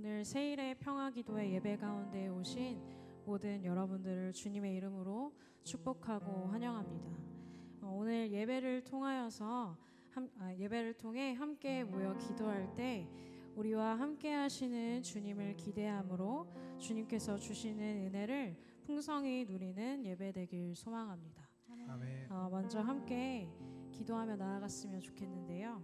오늘 세일의 평화기도회 예배 가운데 오신 모든 여러분들을 주님의 이름으로 축복하고 환영합니다. 오늘 예배를 통해 함께 모여 기도할 때 우리와 함께 하시는 주님을 기대함으로 주님께서 주시는 은혜를 풍성히 누리는 예배 되길 소망합니다. 아멘. 먼저 함께 기도하며 나아갔으면 좋겠는데요.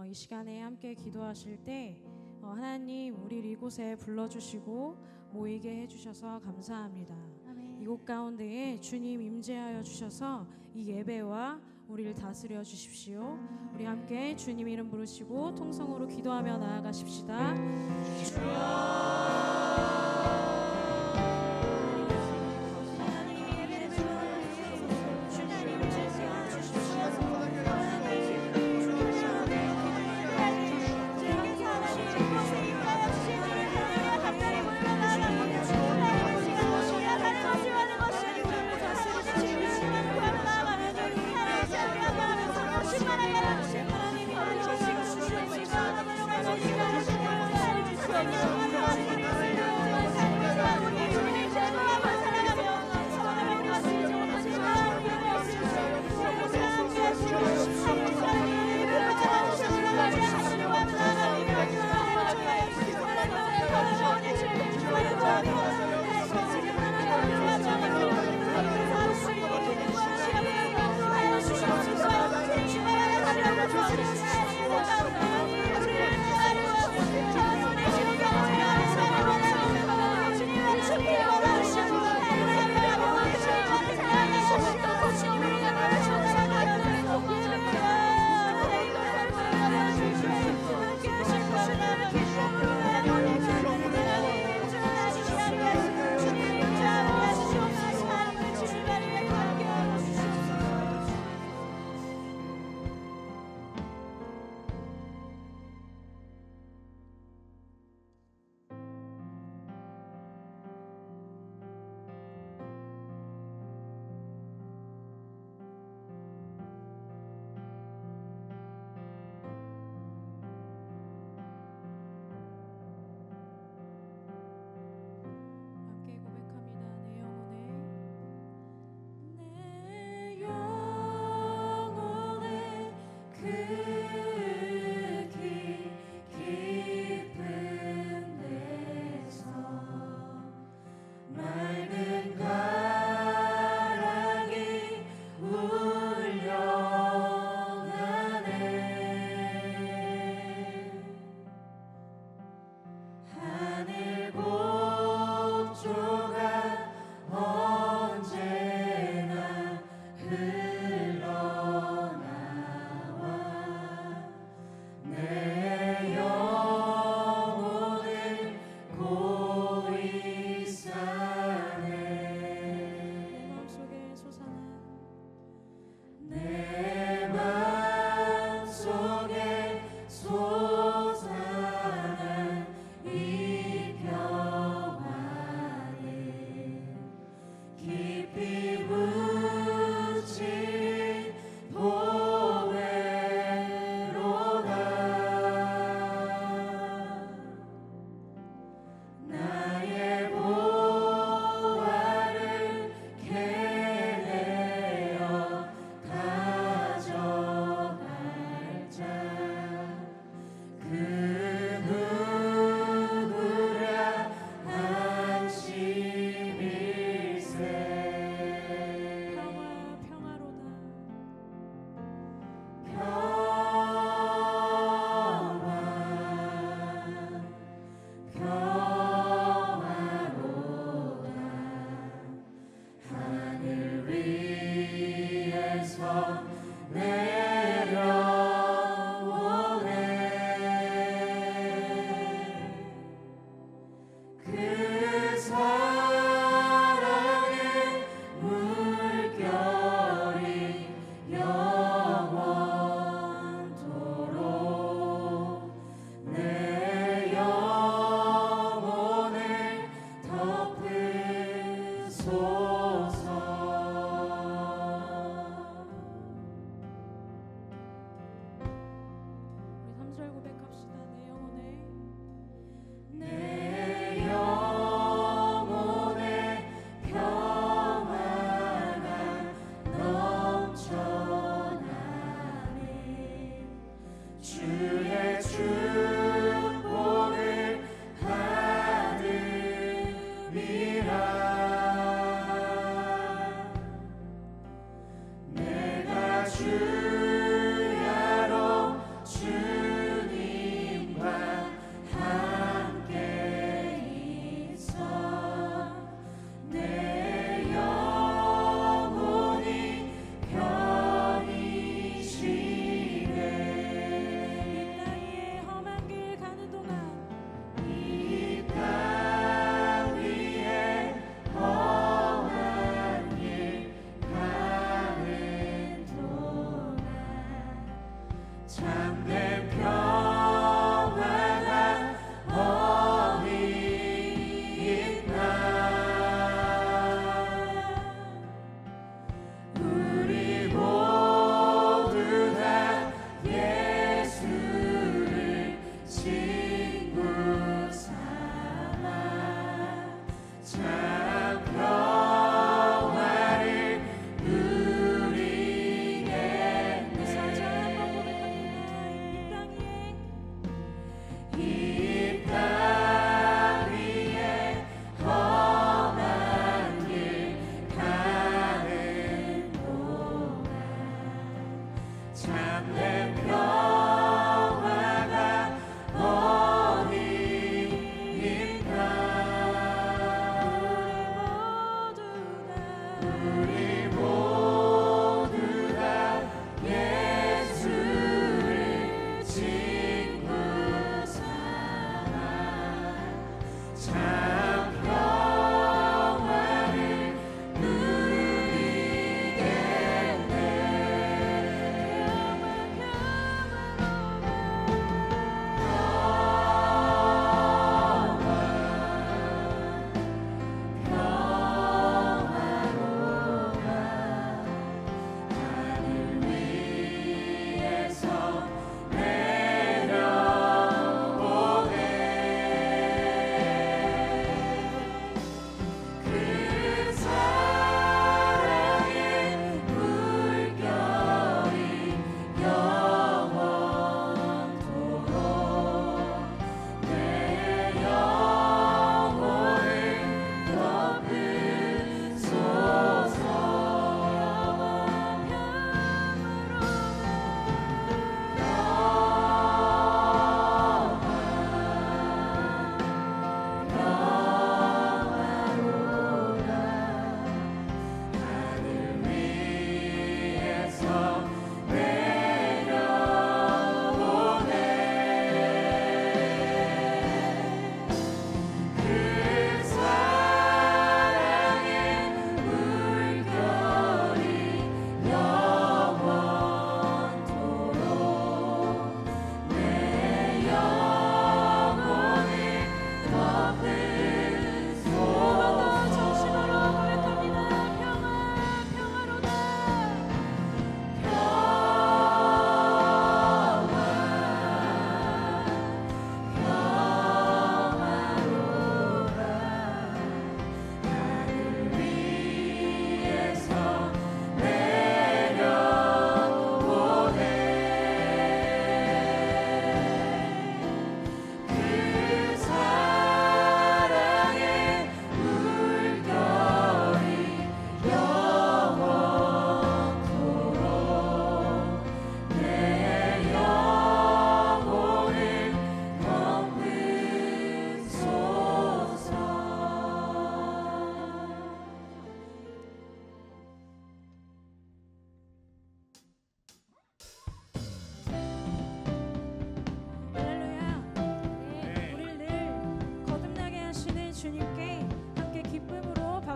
이 시간에 함께 기도하실 때 하나님 우리를 이곳에 불러주시고 모이게 해주셔서 감사합니다. 아멘. 이곳 가운데에 주님 임재하여 주셔서 이 예배와 우리를 다스려 주십시오. 우리 함께 주님 이름 부르시고 통성으로 기도하며 나아가십시다. 내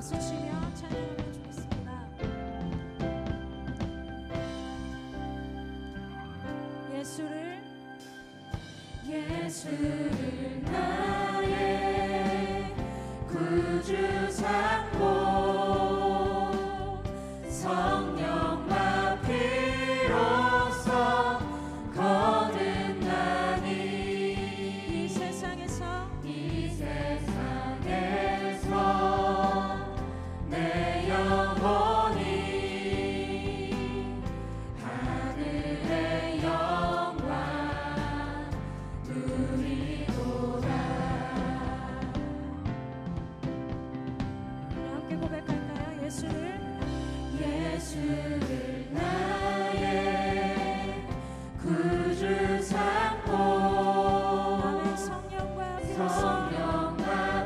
박수치며 찬양하면 좋겠습니다. 예수를 나의 구주 삼고 성령과 피로써 거듭나니 이 세상에서 내 영혼이 하늘의 영광 누리도다. 함께 고백할까요? 예수를 나의 구주 삼고 성령과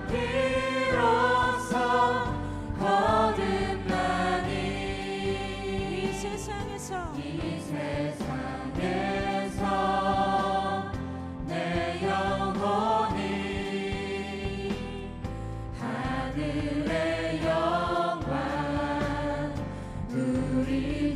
피로써 거듭나니 이 세상에서 내 영혼이 하늘의 영광 누리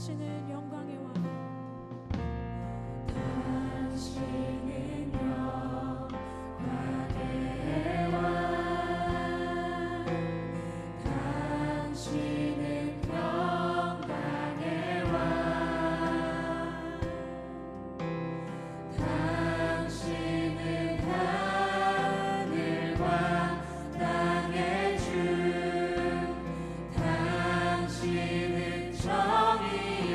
당신은 영광의 왕. 당신은 영광의 왕. 당신은 영광의 왕. 당신은 하늘과 땅의 주. 당신은 정의의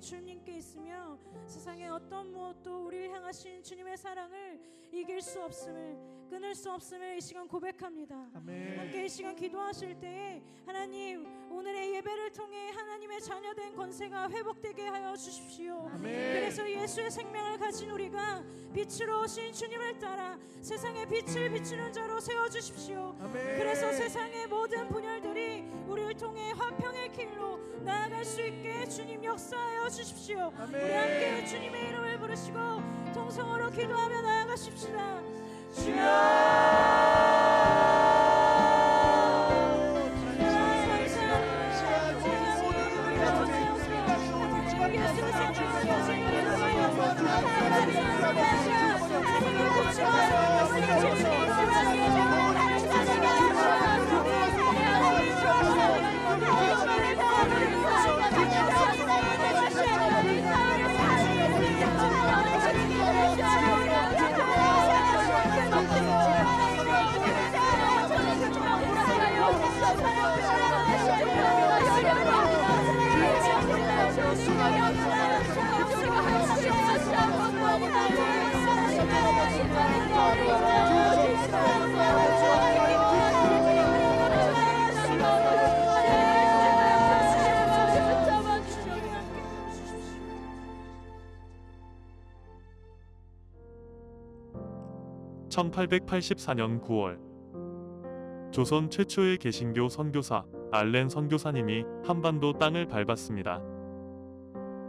주님께 있으며 세상의 어떤 무엇도 우리를 향하신 주님의 사랑을 이길 수 없음을, 끊을 수 없음을 이 시간 고백합니다. 아멘. 함께 이 시간 기도하실 때에 하나님, 오늘의 예배를 통해 하나님의 자녀된 권세가 회복되게 하여 주십시오. 아멘. 그래서 예수의 생명을 가진 우리가 빛으로 오신 주님을 따라 세상의 빛을 비추는 자로 세워주십시오. 아멘. 그래서 세상의 모든 분열들이 우리를 통해 화평의 길로 나아갈 수 있게 주님 역사하여 주십시오. 아멘. 우리 함께 주님의 이름을 부르시고 통성으로 기도하며 나아가십시다. (1884년 9월) 조선 최초의 개신교 선교사 알렌 선교사님이 한반도 땅을 밟았습니다.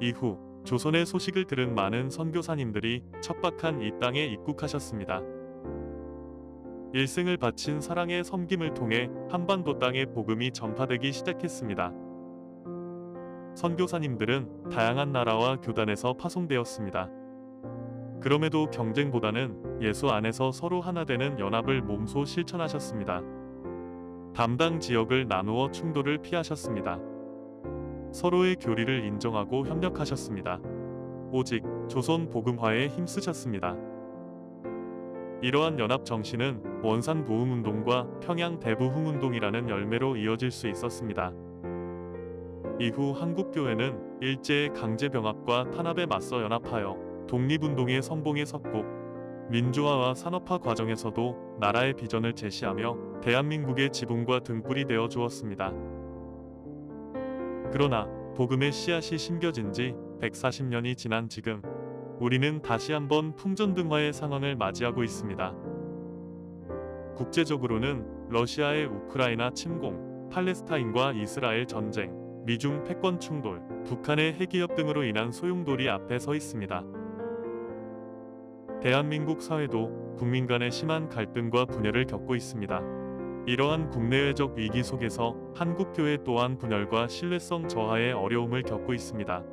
이후 조선의 소식을 들은 많은 선교사님들이 척박한 이 땅에 입국하셨습니다. 일생을 바친 사랑의 섬김을 통해 한반도 땅에 복음이 전파되기 시작했습니다. 선교사님들은 다양한 나라와 교단에서 파송되었습니다. 그럼에도 경쟁보다는 예수 안에서 서로 하나 되는 연합을 몸소 실천하셨습니다. 담당 지역을 나누어 충돌을 피하셨습니다. 서로의 교리를 인정하고 협력하셨습니다. 오직 조선 복음화에 힘쓰셨습니다. 이러한 연합 정신은 원산 부흥운동과 평양 대부흥운동이라는 열매로 이어질 수 있었습니다. 이후 한국교회는 일제의 강제병합과 탄압에 맞서 연합하여 독립운동의 선봉에 섰고 민주화와 산업화 과정에서도 나라의 비전을 제시하며 대한민국의 지붕과 등불이 되어 주었습니다. 그러나 복음의 씨앗이 심겨진 지 140년이 지난 지금 우리는 다시 한번 풍전등화의 상황을 맞이하고 있습니다. 국제적으로는 러시아의 우크라이나 침공, 팔레스타인과 이스라엘 전쟁, 미중 패권 충돌, 북한의 핵위협 등으로 인한 소용돌이 앞에 서 있습니다. 대한민국 사회도 국민 간의 심한 갈등과 분열을 겪고 있습니다. 이러한 국내외적 위기 속에서 한국교회 또한 분열과 신뢰성 저하의 어려움을 겪고 있습니다.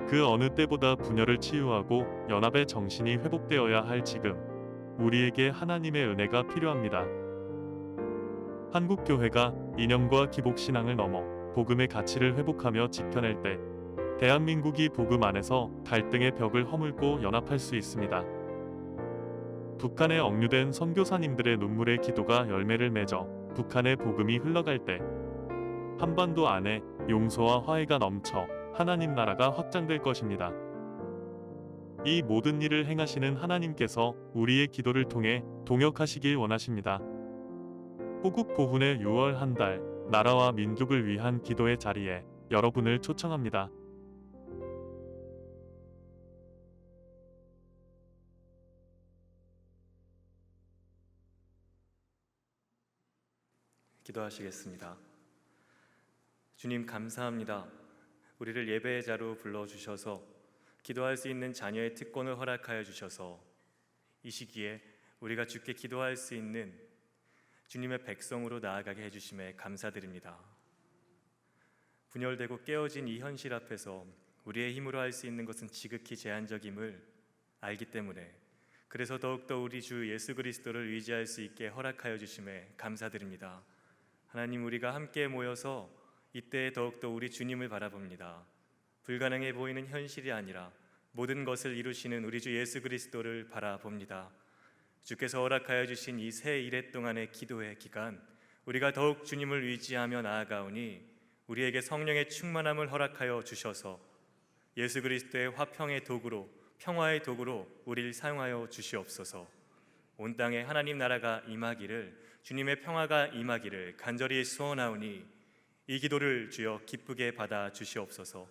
그 어느 때보다 분열을 치유하고 연합의 정신이 회복되어야 할 지금 우리에게 하나님의 은혜가 필요합니다. 한국교회가 이념과 기복신앙을 넘어 복음의 가치를 회복하며 지켜낼 때 대한민국이 복음 안에서 갈등의 벽을 허물고 연합할 수 있습니다. 북한에 억류된 선교사님들의 눈물의 기도가 열매를 맺어 북한의 복음이 흘러갈 때 한반도 안에 용서와 화해가 넘쳐 하나님 나라가 확장될 것입니다. 이 모든 일을 행하시는 하나님께서 우리의 기도를 통해 동역하시길 원하십니다. 호국 보훈의 6월 한 달 나라와 민족을 위한 기도의 자리에 여러분을 초청합니다. 기도하시겠습니다. 주님 감사합니다. 우리를 예배의 자로 불러주셔서 기도할 수 있는 자녀의 특권을 허락하여 주셔서 이 시기에 우리가 주께 기도할 수 있는 주님의 백성으로 나아가게 해주심에 감사드립니다. 분열되고 깨어진 이 현실 앞에서 우리의 힘으로 할 수 있는 것은 지극히 제한적임을 알기 때문에 그래서 더욱더 우리 주 예수 그리스도를 의지할 수 있게 허락하여 주심에 감사드립니다. 하나님, 우리가 함께 모여서 이때 더욱더 우리 주님을 바라봅니다. 불가능해 보이는 현실이 아니라 모든 것을 이루시는 우리 주 예수 그리스도를 바라봅니다. 주께서 허락하여 주신 이 새 일해 동안의 기도의 기간, 우리가 더욱 주님을 의지하며 나아가오니 우리에게 성령의 충만함을 허락하여 주셔서 예수 그리스도의 화평의 도구로, 평화의 도구로 우리를 사용하여 주시옵소서. 온 땅에 하나님 나라가 임하기를, 주님의 평화가 임하기를 간절히 소원하오니 이 기도를 주여 기쁘게 받아 주시옵소서.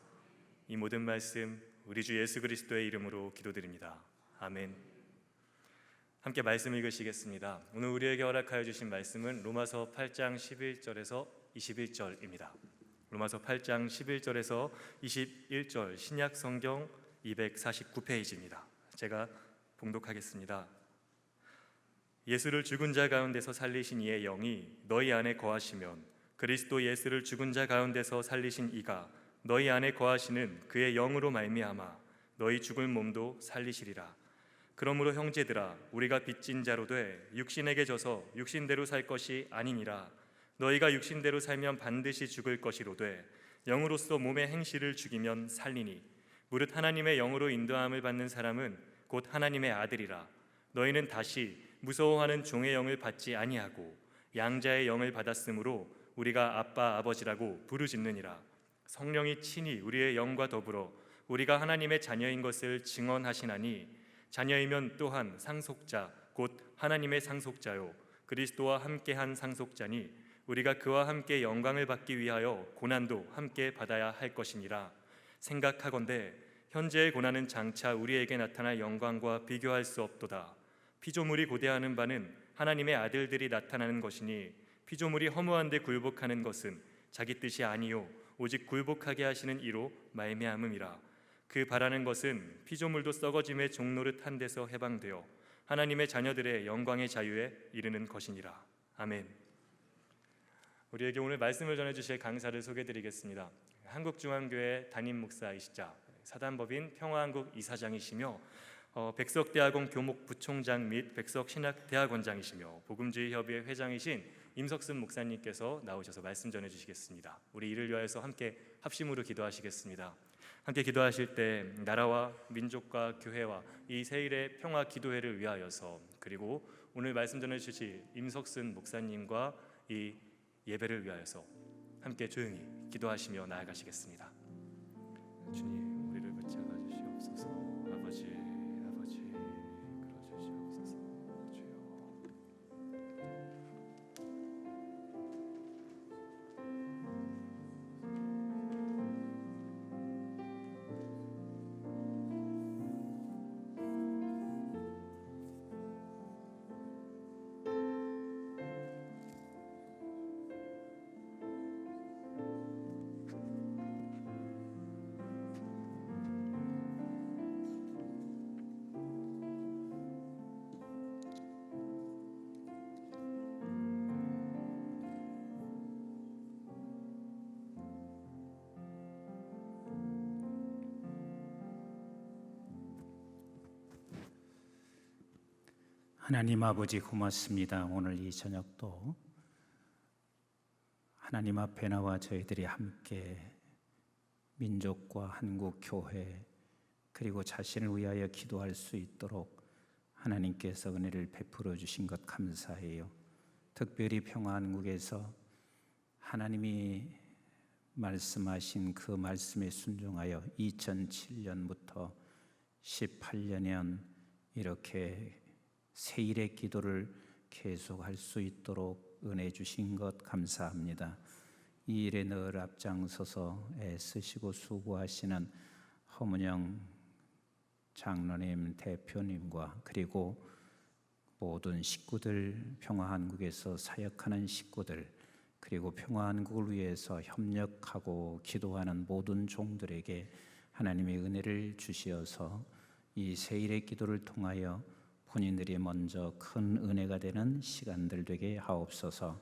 이 모든 말씀 우리 주 예수 그리스도의 이름으로 기도드립니다. 아멘. 함께 말씀 읽으시겠습니다. 오늘 우리에게 허락하여 주신 말씀은 로마서 8장 11절에서 21절입니다. 로마서 8장 11절에서 21절 신약 성경 249페이지입니다. 제가 봉독하겠습니다. 예수를 죽은 자 가운데서 살리신 이의 영이 너희 안에 거하시면 그리스도 예수를 죽은 자 가운데서 살리신 이가 너희 안에 거하시는 그의 영으로 말미암아 너희 죽을 몸도 살리시리라. 그러므로 형제들아, 우리가 빚진 자로 돼 육신에게 져서 육신대로 살 것이 아니니라. 너희가 육신대로 살면 반드시 죽을 것이로되 영으로서 몸의 행실을 죽이면 살리니 무릇 하나님의 영으로 인도함을 받는 사람은 곧 하나님의 아들이라. 너희는 다시 무서워하는 종의 영을 받지 아니하고 양자의 영을 받았으므로 우리가 아빠 아버지라고 부르짖느니라. 성령이 친히 우리의 영과 더불어 우리가 하나님의 자녀인 것을 증언하시나니 자녀이면 또한 상속자 곧 하나님의 상속자요 그리스도와 함께한 상속자니 우리가 그와 함께 영광을 받기 위하여 고난도 함께 받아야 할 것이니라. 생각하건대 현재의 고난은 장차 우리에게 나타날 영광과 비교할 수 없도다. 피조물이 고대하는 바는 하나님의 아들들이 나타나는 것이니 피조물이 허무한데 굴복하는 것은 자기 뜻이 아니요 오직 굴복하게 하시는 이로 말미암음이라. 그 바라는 것은 피조물도 썩어짐의 종노릇한 데서 해방되어 하나님의 자녀들의 영광의 자유에 이르는 것이니라. 아멘. 우리에게 오늘 말씀을 전해주실 강사를 소개해드리겠습니다. 한국중앙교회 담임 목사이시자 사단법인 평화한국 이사장이시며 백석대학원 교목부총장 및 백석신학대학원장이시며 복음주의협의회 회장이신 임석순 목사님께서 나오셔서 말씀 전해주시겠습니다. 우리 이를 위하여서 함께 합심으로 기도하시겠습니다. 함께 기도하실 때 나라와 민족과 교회와 이 세일의 평화 기도회를 위하여서 그리고 오늘 말씀 전해주실 임석순 목사님과 이 예배를 위하여서 함께 조용히 기도하시며 나아가시겠습니다. 주님, 우리를 붙잡아 주시옵소서. 아버지 그러주시옵소서. 주여. 하나님 아버지 고맙습니다. 오늘 이 저녁도 하나님 앞에 나와 저희들이 함께 민족과 한국 교회 그리고 자신을 위하여 기도할 수 있도록 하나님께서 은혜를 베풀어 주신 것 감사해요. 특별히 평화한국에서 하나님이 말씀하신 그 말씀에 순종하여 2007년부터 18년 이렇게 세일의 기도를 계속할 수 있도록 은혜 주신 것 감사합니다. 이 일에 늘 앞장서서 애쓰시고 수고하시는 허문영 장로님, 대표님과 그리고 모든 식구들, 평화한국에서 사역하는 식구들 그리고 평화한국을 위해서 협력하고 기도하는 모든 종들에게 하나님의 은혜를 주시어서 이 세일의 기도를 통하여 본인들이 먼저 큰 은혜가 되는 시간들 되게 하옵소서.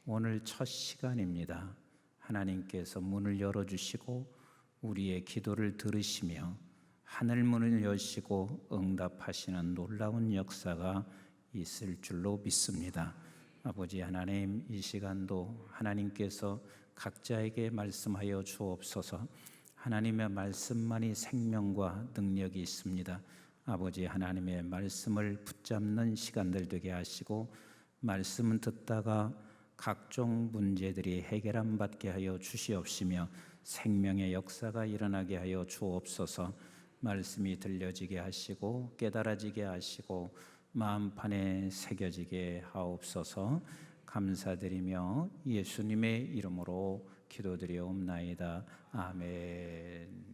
오늘 첫 시간입니다. 하나님께서 문을 열어주시고 우리의 기도를 들으시며 하늘 문을 여시고 응답하시는 놀라운 역사가 있을 줄로 믿습니다. 아버지 하나님, 이 시간도 하나님께서 각자에게 말씀하여 주옵소서. 하나님의 말씀만이 생명과 능력이 있습니다. 아버지 하나님의 말씀을 붙잡는 시간들 되게 하시고 말씀은 듣다가 각종 문제들이 해결 안 받게 하여 주시옵시며 생명의 역사가 일어나게 하여 주옵소서. 말씀이 들려지게 하시고 깨달아지게 하시고 마음판에 새겨지게 하옵소서. 감사드리며 예수님의 이름으로 기도드리옵나이다. 아멘.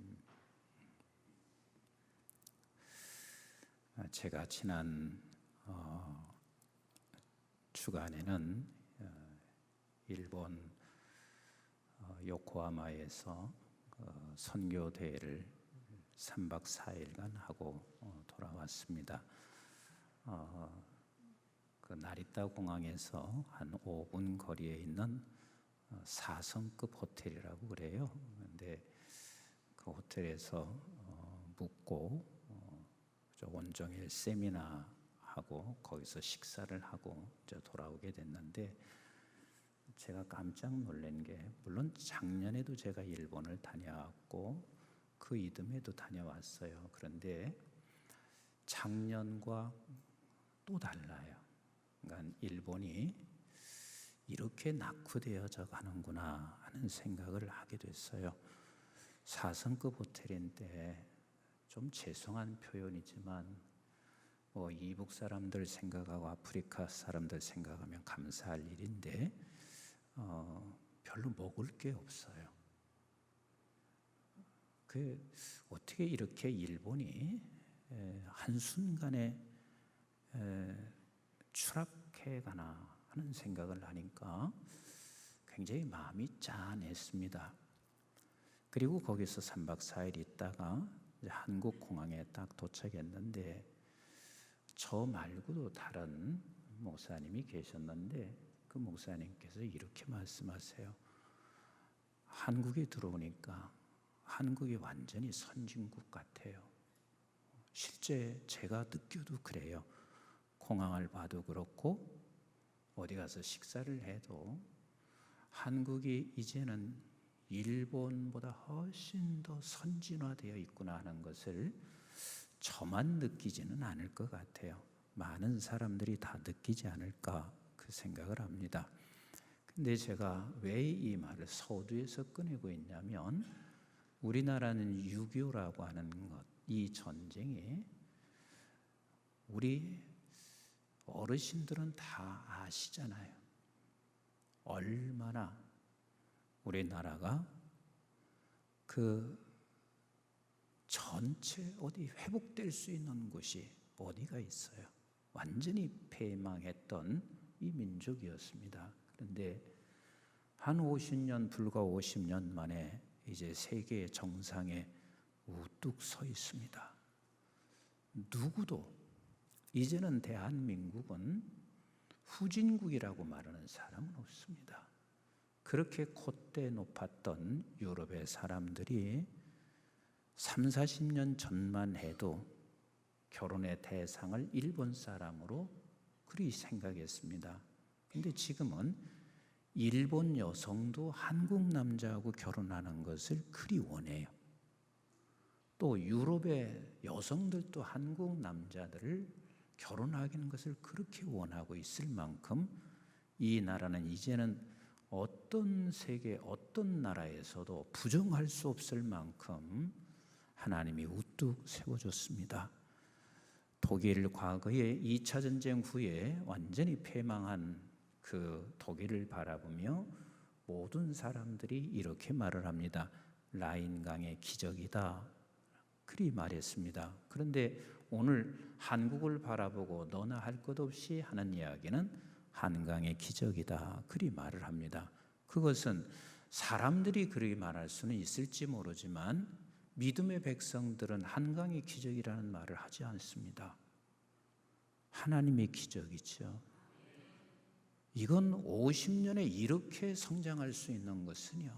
제가 지난 주간에는 일본 요코하마에서 선교 대회를 3박 4일간 하고 돌아왔습니다. 그 나리타 공항에서 한 5분 거리에 있는 4성급 호텔이라고 그래요. 근데 그 호텔에서 묵고 온종일 세미나 하고 거기서 식사를 하고 이제 돌아오게 됐는데, 제가 깜짝 놀란 게, 물론 작년에도 제가 일본을 다녀왔고 그 이듬해도 다녀왔어요. 그런데 작년과 또 달라요. 그러니까 일본이 이렇게 낙후되어져 가는구나 하는 생각을 하게 됐어요. 4성급 호텔인데, 좀 죄송한 표현이지만 이북 사람들 생각하고 아프리카 사람들 생각하면 감사할 일인데 별로 먹을 게 없어요. 어떻게 이렇게 일본이 한순간에 추락해 가나 하는 생각을 하니까 굉장히 마음이 짠했습니다. 그리고 거기서 3박 4일 있다가 이제 한국 공항에 딱 도착했는데, 저 말고도 다른 목사님이 계셨는데 그 목사님께서 이렇게 말씀하세요. 한국에 들어오니까 한국이 완전히 선진국 같아요. 실제 제가 느껴도 그래요. 공항을 봐도 그렇고 어디 가서 식사를 해도 한국이 이제는 일본보다 훨씬 더 선진화되어 있구나 하는 것을 저만 느끼지는 않을 것 같아요. 많은 사람들이 다 느끼지 않을까 그 생각을 합니다. 근데 제가 왜 이 말을 서두에서 꺼내고 있냐면, 우리나라는 6.25라고 하는 것, 이 전쟁이 우리 어르신들은 다 아시잖아요. 얼마나 우리나라가 그 전체 어디 회복될 수 있는 곳이 어디가 있어요. 완전히 패망했던 이 민족이었습니다. 그런데 한 50년, 불과 50년 만에 이제 세계의 정상에 우뚝 서 있습니다. 누구도 이제는 대한민국은 후진국이라고 말하는 사람은 없습니다. 그렇게 콧대 높았던 유럽의 사람들이 3, 40년 전만 해도 결혼의 대상을 일본 사람으로 그리 생각했습니다. 근데 지금은 일본 여성도 한국 남자하고 결혼하는 것을 그리 원해요. 또 유럽의 여성들도 한국 남자들을 결혼하는 것을 그렇게 원하고 있을 만큼, 이 나라는 이제는 어떤 세계 어떤 나라에서도 부정할 수 없을 만큼 하나님이 우뚝 세워줬습니다. 독일 과거에 2차 전쟁 후에 완전히 패망한 그 독일을 바라보며 모든 사람들이 이렇게 말을 합니다. 라인강의 기적이다, 그리 말했습니다. 그런데 오늘 한국을 바라보고 너나 할 것 없이 하는 이야기는 한강의 기적이다, 그리 말을 합니다. 그것은 사람들이 그렇게 말할 수는 있을지 모르지만 믿음의 백성들은 한강의 기적이라는 말을 하지 않습니다. 하나님의 기적이죠. 이건 50년에 이렇게 성장할 수 있는 것은요,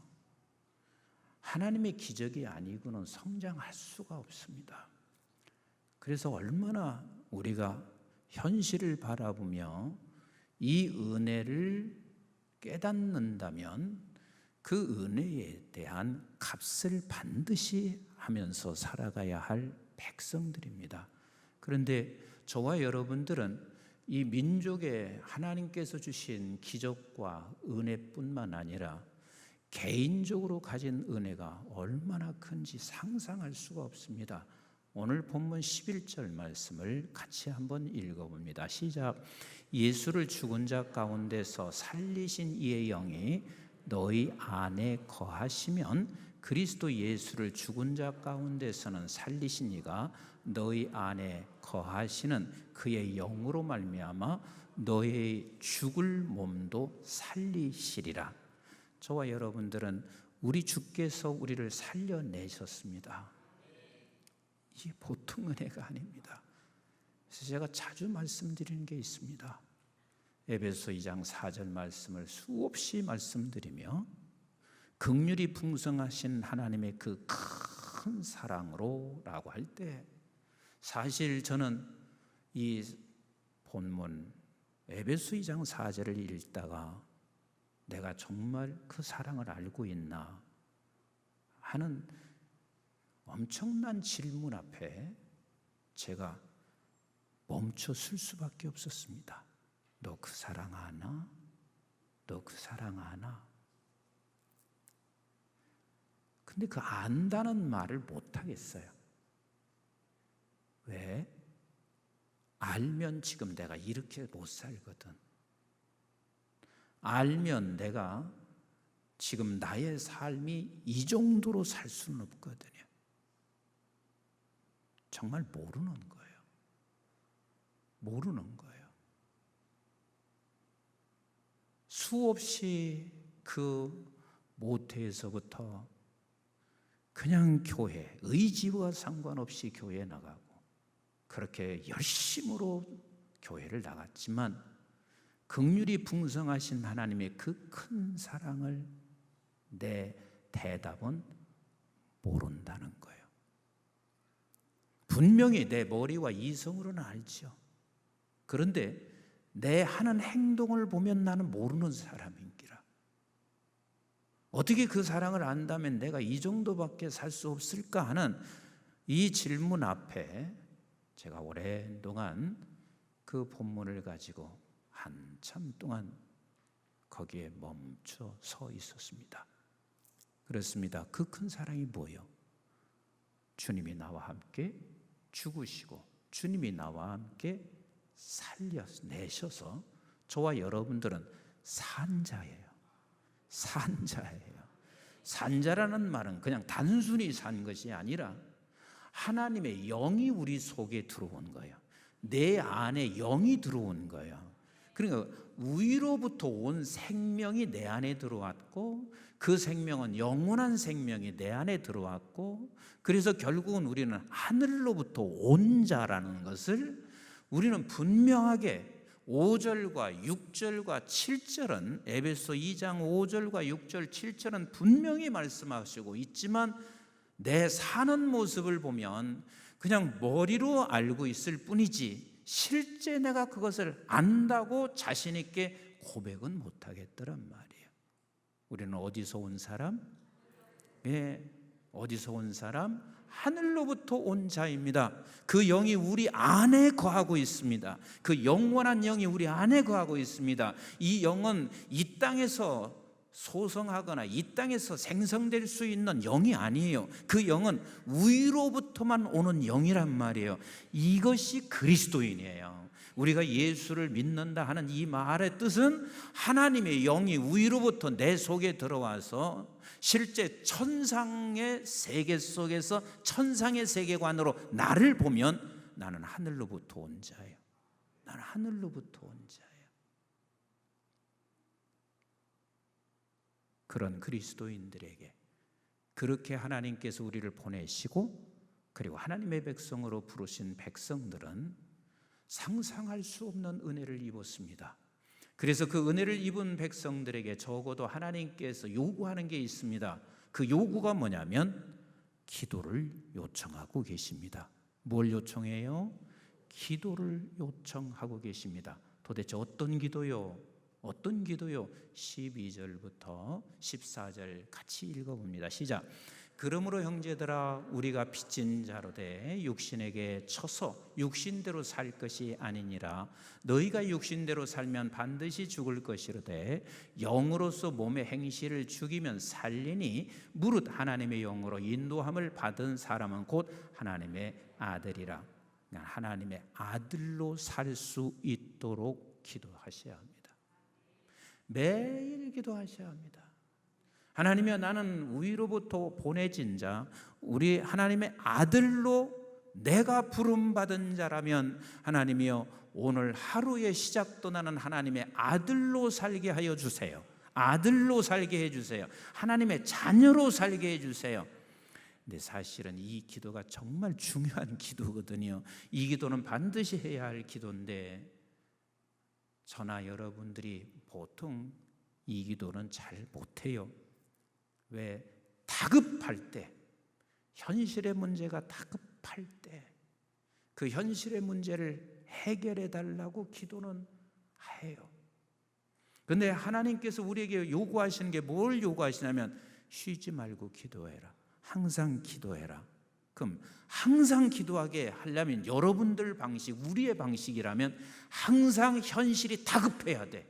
하나님의 기적이 아니고는 성장할 수가 없습니다. 그래서 얼마나 우리가 현실을 바라보며 이 은혜를 깨닫는다면 그 은혜에 대한 값을 반드시 하면서 살아가야 할 백성들입니다. 그런데 저와 여러분들은 이 민족에 하나님께서 주신 기적과 은혜뿐만 아니라 개인적으로 가진 은혜가 얼마나 큰지 상상할 수가 없습니다. 오늘 본문 11절 말씀을 같이 한번 읽어봅니다. 시작. 예수를 죽은 자 가운데서 살리신 이의 영이 너희 안에 거하시면 그리스도 예수를 죽은 자 가운데서는 살리신 이가 너희 안에 거하시는 그의 영으로 말미암아 너의 죽을 몸도 살리시리라. 저와 여러분들은 우리 주께서 우리를 살려내셨습니다. 이게 보통 은혜가 아닙니다. 그래서 제가 자주 말씀드리는 게 있습니다. 에베소 2장 4절 말씀을 수없이 말씀드리며 긍휼이 풍성하신 하나님의 그 큰 사랑으로 라고 할 때 사실 저는 이 본문 에베소 2장 4절을 읽다가 내가 정말 그 사랑을 알고 있나 하는 엄청난 질문 앞에 제가 멈춰 설 수밖에 없었습니다. 너 그 사랑 아나? 너 그 사랑 아나? 근데 그 안다는 말을 못 하겠어요. 왜? 알면 지금 내가 이렇게 못 살거든. 알면 내가 지금 나의 삶이 이 정도로 살 수는 없거든요. 정말 모르는 거예요. 모르는 거예요. 수없이 그 모태에서부터 그냥 교회, 의지와 상관없이 교회에 나가고 그렇게 열심으로 교회를 나갔지만 긍휼이 풍성하신 하나님의 그 큰 사랑을 내 대답은 모른다는 거예요. 분명히 내 머리와 이성으로는 알죠. 그런데 내 하는 행동을 보면 나는 모르는 사람인기라. 어떻게 그 사랑을 안다면 내가 이 정도밖에 살 수 없을까 하는 이 질문 앞에 제가 오랜 동안 그 본문을 가지고 한참 동안 거기에 멈춰 서 있었습니다. 그렇습니다. 그 큰 사랑이 뭐예요? 주님이 나와 함께 죽으시고 주님이 나와 함께 살려내셔서 저와 여러분들은 산자예요. 산자예요. 산자라는 말은 그냥 단순히 산 것이 아니라 하나님의 영이 우리 속에 들어온 거예요. 내 안에 영이 들어온 거예요. 그러니까 위로부터 온 생명이 내 안에 들어왔고 그 생명은 영원한 생명이 내 안에 들어왔고 그래서 결국은 우리는 하늘로부터 온 자라는 것을 우리는 분명하게 5절과 6절과 7절은 에베소 2장 5절과 6절 7절은 분명히 말씀하시고 있지만 내 사는 모습을 보면 그냥 머리로 알고 있을 뿐이지 실제 내가 그것을 안다고 자신 있게 고백은 못하겠더란 말이에요. 우리는 어디서 온 사람? 어디서 온 사람? 하늘로부터 온 자입니다. 그 영이 우리 안에 거하고 있습니다. 그 영원한 영이 우리 안에 거하고 있습니다. 이 영은 이 땅에서 소성하거나 이 땅에서 생성될 수 있는 영이 아니에요. 그 영은 위로부터만 오는 영이란 말이에요. 이것이 그리스도인이에요. 우리가 예수를 믿는다 하는 이 말의 뜻은 하나님의 영이 위로부터 내 속에 들어와서 실제 천상의 세계 속에서 천상의 세계관으로 나를 보면 나는 하늘로부터 온 자예요. 나는 하늘로부터 온 자예요. 그런 그리스도인들에게 그렇게 하나님께서 우리를 보내시고 그리고 하나님의 백성으로 부르신 백성들은 상상할 수 없는 은혜를 입었습니다. 그래서 그 은혜를 입은 백성들에게 적어도 하나님께서 요구하는 게 있습니다. 그 요구가 뭐냐면 기도를 요청하고 계십니다. 뭘 요청해요? 기도를 요청하고 계십니다. 도대체 어떤 기도요? 어떤 기도요? 12절부터 14절 같이 읽어봅니다. 시작. 그러므로 형제들아 우리가 빚진 자로 돼 육신에게 쳐서 육신대로 살 것이 아니니라. 너희가 육신대로 살면 반드시 죽을 것이로되 영으로서 몸의 행실을 죽이면 살리니 무릇 하나님의 영으로 인도함을 받은 사람은 곧 하나님의 아들이라. 하나님의 아들로 살 수 있도록 기도하셔야 합니다. 매일 기도하셔야 합니다. 하나님이여, 나는 위로부터 보내진 자, 우리 하나님의 아들로 내가 부름받은 자라면 하나님이여, 오늘 하루의 시작도 나는 하나님의 아들로 살게 하여 주세요. 아들로 살게 해주세요. 하나님의 자녀로 살게 해주세요. 근데 사실은 이 기도가 정말 중요한 기도거든요. 이 기도는 반드시 해야 할 기도인데 저나 여러분들이 보통 이 기도는 잘 못해요. 왜? 다급할 때, 현실의 문제가 다급할 때 그 현실의 문제를 해결해 달라고 기도는 해요. 그런데 하나님께서 우리에게 요구하시는 게 뭘 요구하시냐면 쉬지 말고 기도해라. 항상 기도해라. 그럼 항상 기도하게 하려면 여러분들 방식, 우리의 방식이라면 항상 현실이 다급해야 돼.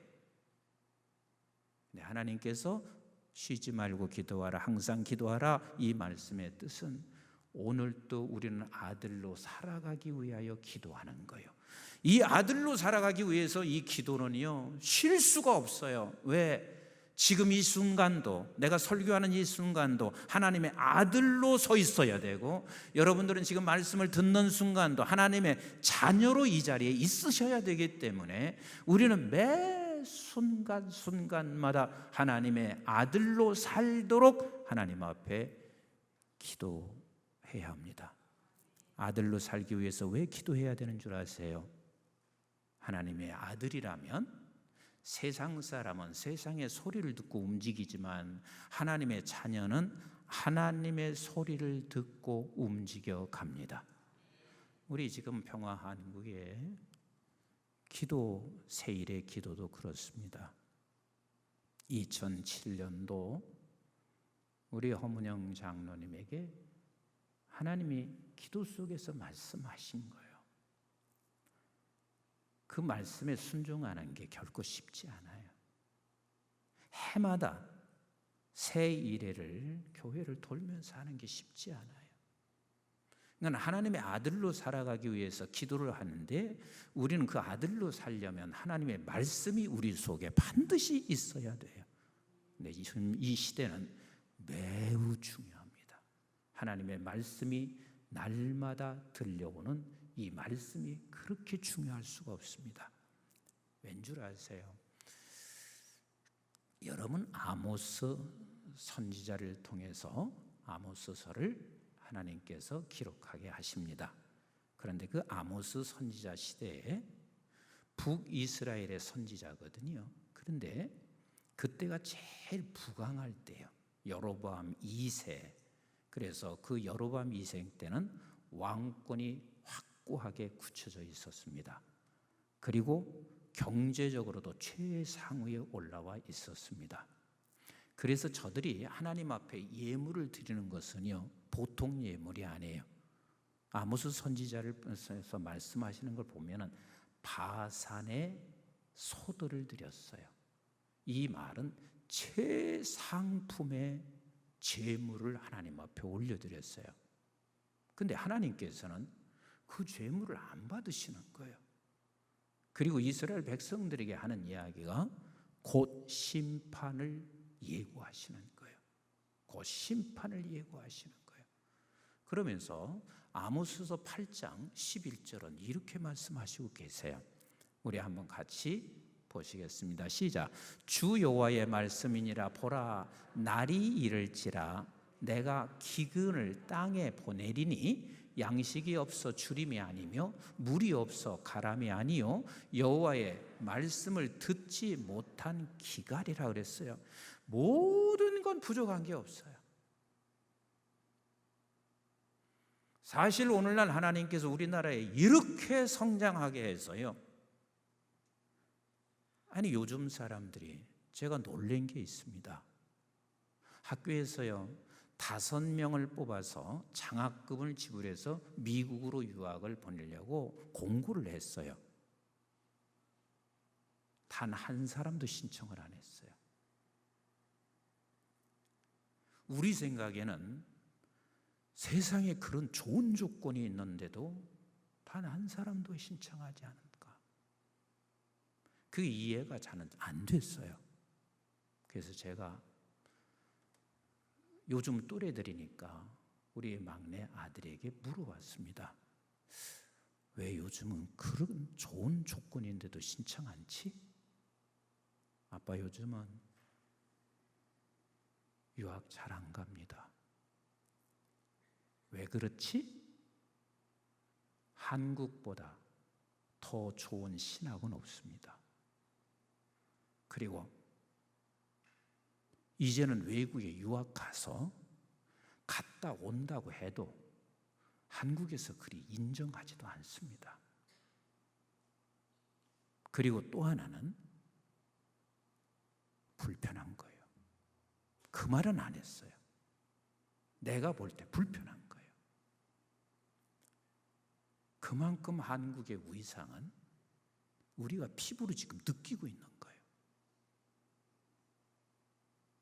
근데 하나님께서 쉬지 말고 기도하라, 항상 기도하라, 이 말씀의 뜻은 오늘도 우리는 아들로 살아가기 위하여 기도하는 거예요. 이 아들로 살아가기 위해서 이 기도는요 쉴 수가 없어요. 왜? 지금 이 순간도, 내가 설교하는 이 순간도 하나님의 아들로 서 있어야 되고, 여러분들은 지금 말씀을 듣는 순간도 하나님의 자녀로 이 자리에 있으셔야 되기 때문에 우리는 매 순간순간마다 하나님의 아들로 살도록 하나님 앞에 기도해야 합니다. 아들로 살기 위해서 왜 기도해야 되는 줄 아세요? 하나님의 아들이라면 세상 사람은 세상의 소리를 듣고 움직이지만 하나님의 자녀는 하나님의 소리를 듣고 움직여 갑니다. 우리 지금 평화한국의 기도 세일의 기도도 그렇습니다. 2007년도 우리 허문영 장로님에게 하나님이 기도 속에서 말씀하신 거예요. 그 말씀에 순종하는 게 결코 쉽지 않아요. 해마다 새 이래를 교회를 돌면서 하는 게 쉽지 않아요. 그러니까 하나님의 아들로 살아가기 위해서 기도를 하는데 우리는 그 아들로 살려면 하나님의 말씀이 우리 속에 반드시 있어야 돼요. 근데 이 시대는 매우 중요합니다. 하나님의 말씀이 날마다 들려오는 이 말씀이 그렇게 중요할 수가 없습니다. 왠 줄 아세요? 여러분, 아모스 선지자를 통해서 아모스서를 하나님께서 기록하게 하십니다. 그런데 그 아모스 선지자 시대에 북이스라엘의 선지자거든요. 그런데 그때가 제일 부강할 때예요. 여로보암 2세. 그래서 그 여로보암 2세 때는 왕권이 확고하게 굳혀져 있었습니다. 그리고 경제적으로도 최상위에 올라와 있었습니다. 그래서 저들이 하나님 앞에 예물을 드리는 것은요 보통 예물이 아니에요. 아모스 선지자를서 말씀하시는 걸 보면은 바산의 소들을 드렸어요. 이 말은 최상품의 제물을 하나님 앞에 올려드렸어요. 근데 하나님께서는 그 제물을 안 받으시는 거예요. 그리고 이스라엘 백성들에게 하는 이야기가 곧 심판을 예고하시는 거예요. 곧 심판을 예고하시는 거예요. 그러면서 아모스서 8장 11절은 이렇게 말씀하시고 계세요. 우리 한번 같이 보시겠습니다. 시작. 주 여호와의 말씀이니라. 보라, 날이 이를지라 내가 기근을 땅에 보내리니 양식이 없어 주림이 아니며 물이 없어 가람이 아니요 여호와의 말씀을 듣지 못한 기갈이라 그랬어요. 모든 건 부족한 게 없어요. 사실 오늘날 하나님께서 우리나라에 이렇게 성장하게 해서요, 아니 요즘 사람들이 제가 놀란 게 있습니다. 학교에서요 5명을 뽑아서 장학금을 지불해서 미국으로 유학을 보내려고 공고를 했어요. 단 한 사람도 신청을 안 했어요. 우리 생각에는 세상에 그런 좋은 조건이 있는데도 단 한 사람도 신청하지 않을까? 그 이해가 저는 안 됐어요. 그래서 제가 요즘 또래들이니까 우리 막내 아들에게 물어봤습니다. 왜 요즘은 그런 좋은 조건인데도 신청 않지? 아빠 요즘은 유학 잘 안 갑니다. 왜 그렇지? 한국보다 더 좋은 신학은 없습니다. 그리고 이제는 외국에 유학 가서 갔다 온다고 해도 한국에서 그리 인정하지도 않습니다. 그리고 또 하나는 불편한 거예요. 그 말은 안 했어요. 내가 볼 때 불편한 거예요. 그만큼 한국의 위상은 우리가 피부로 지금 느끼고 있는 거예요.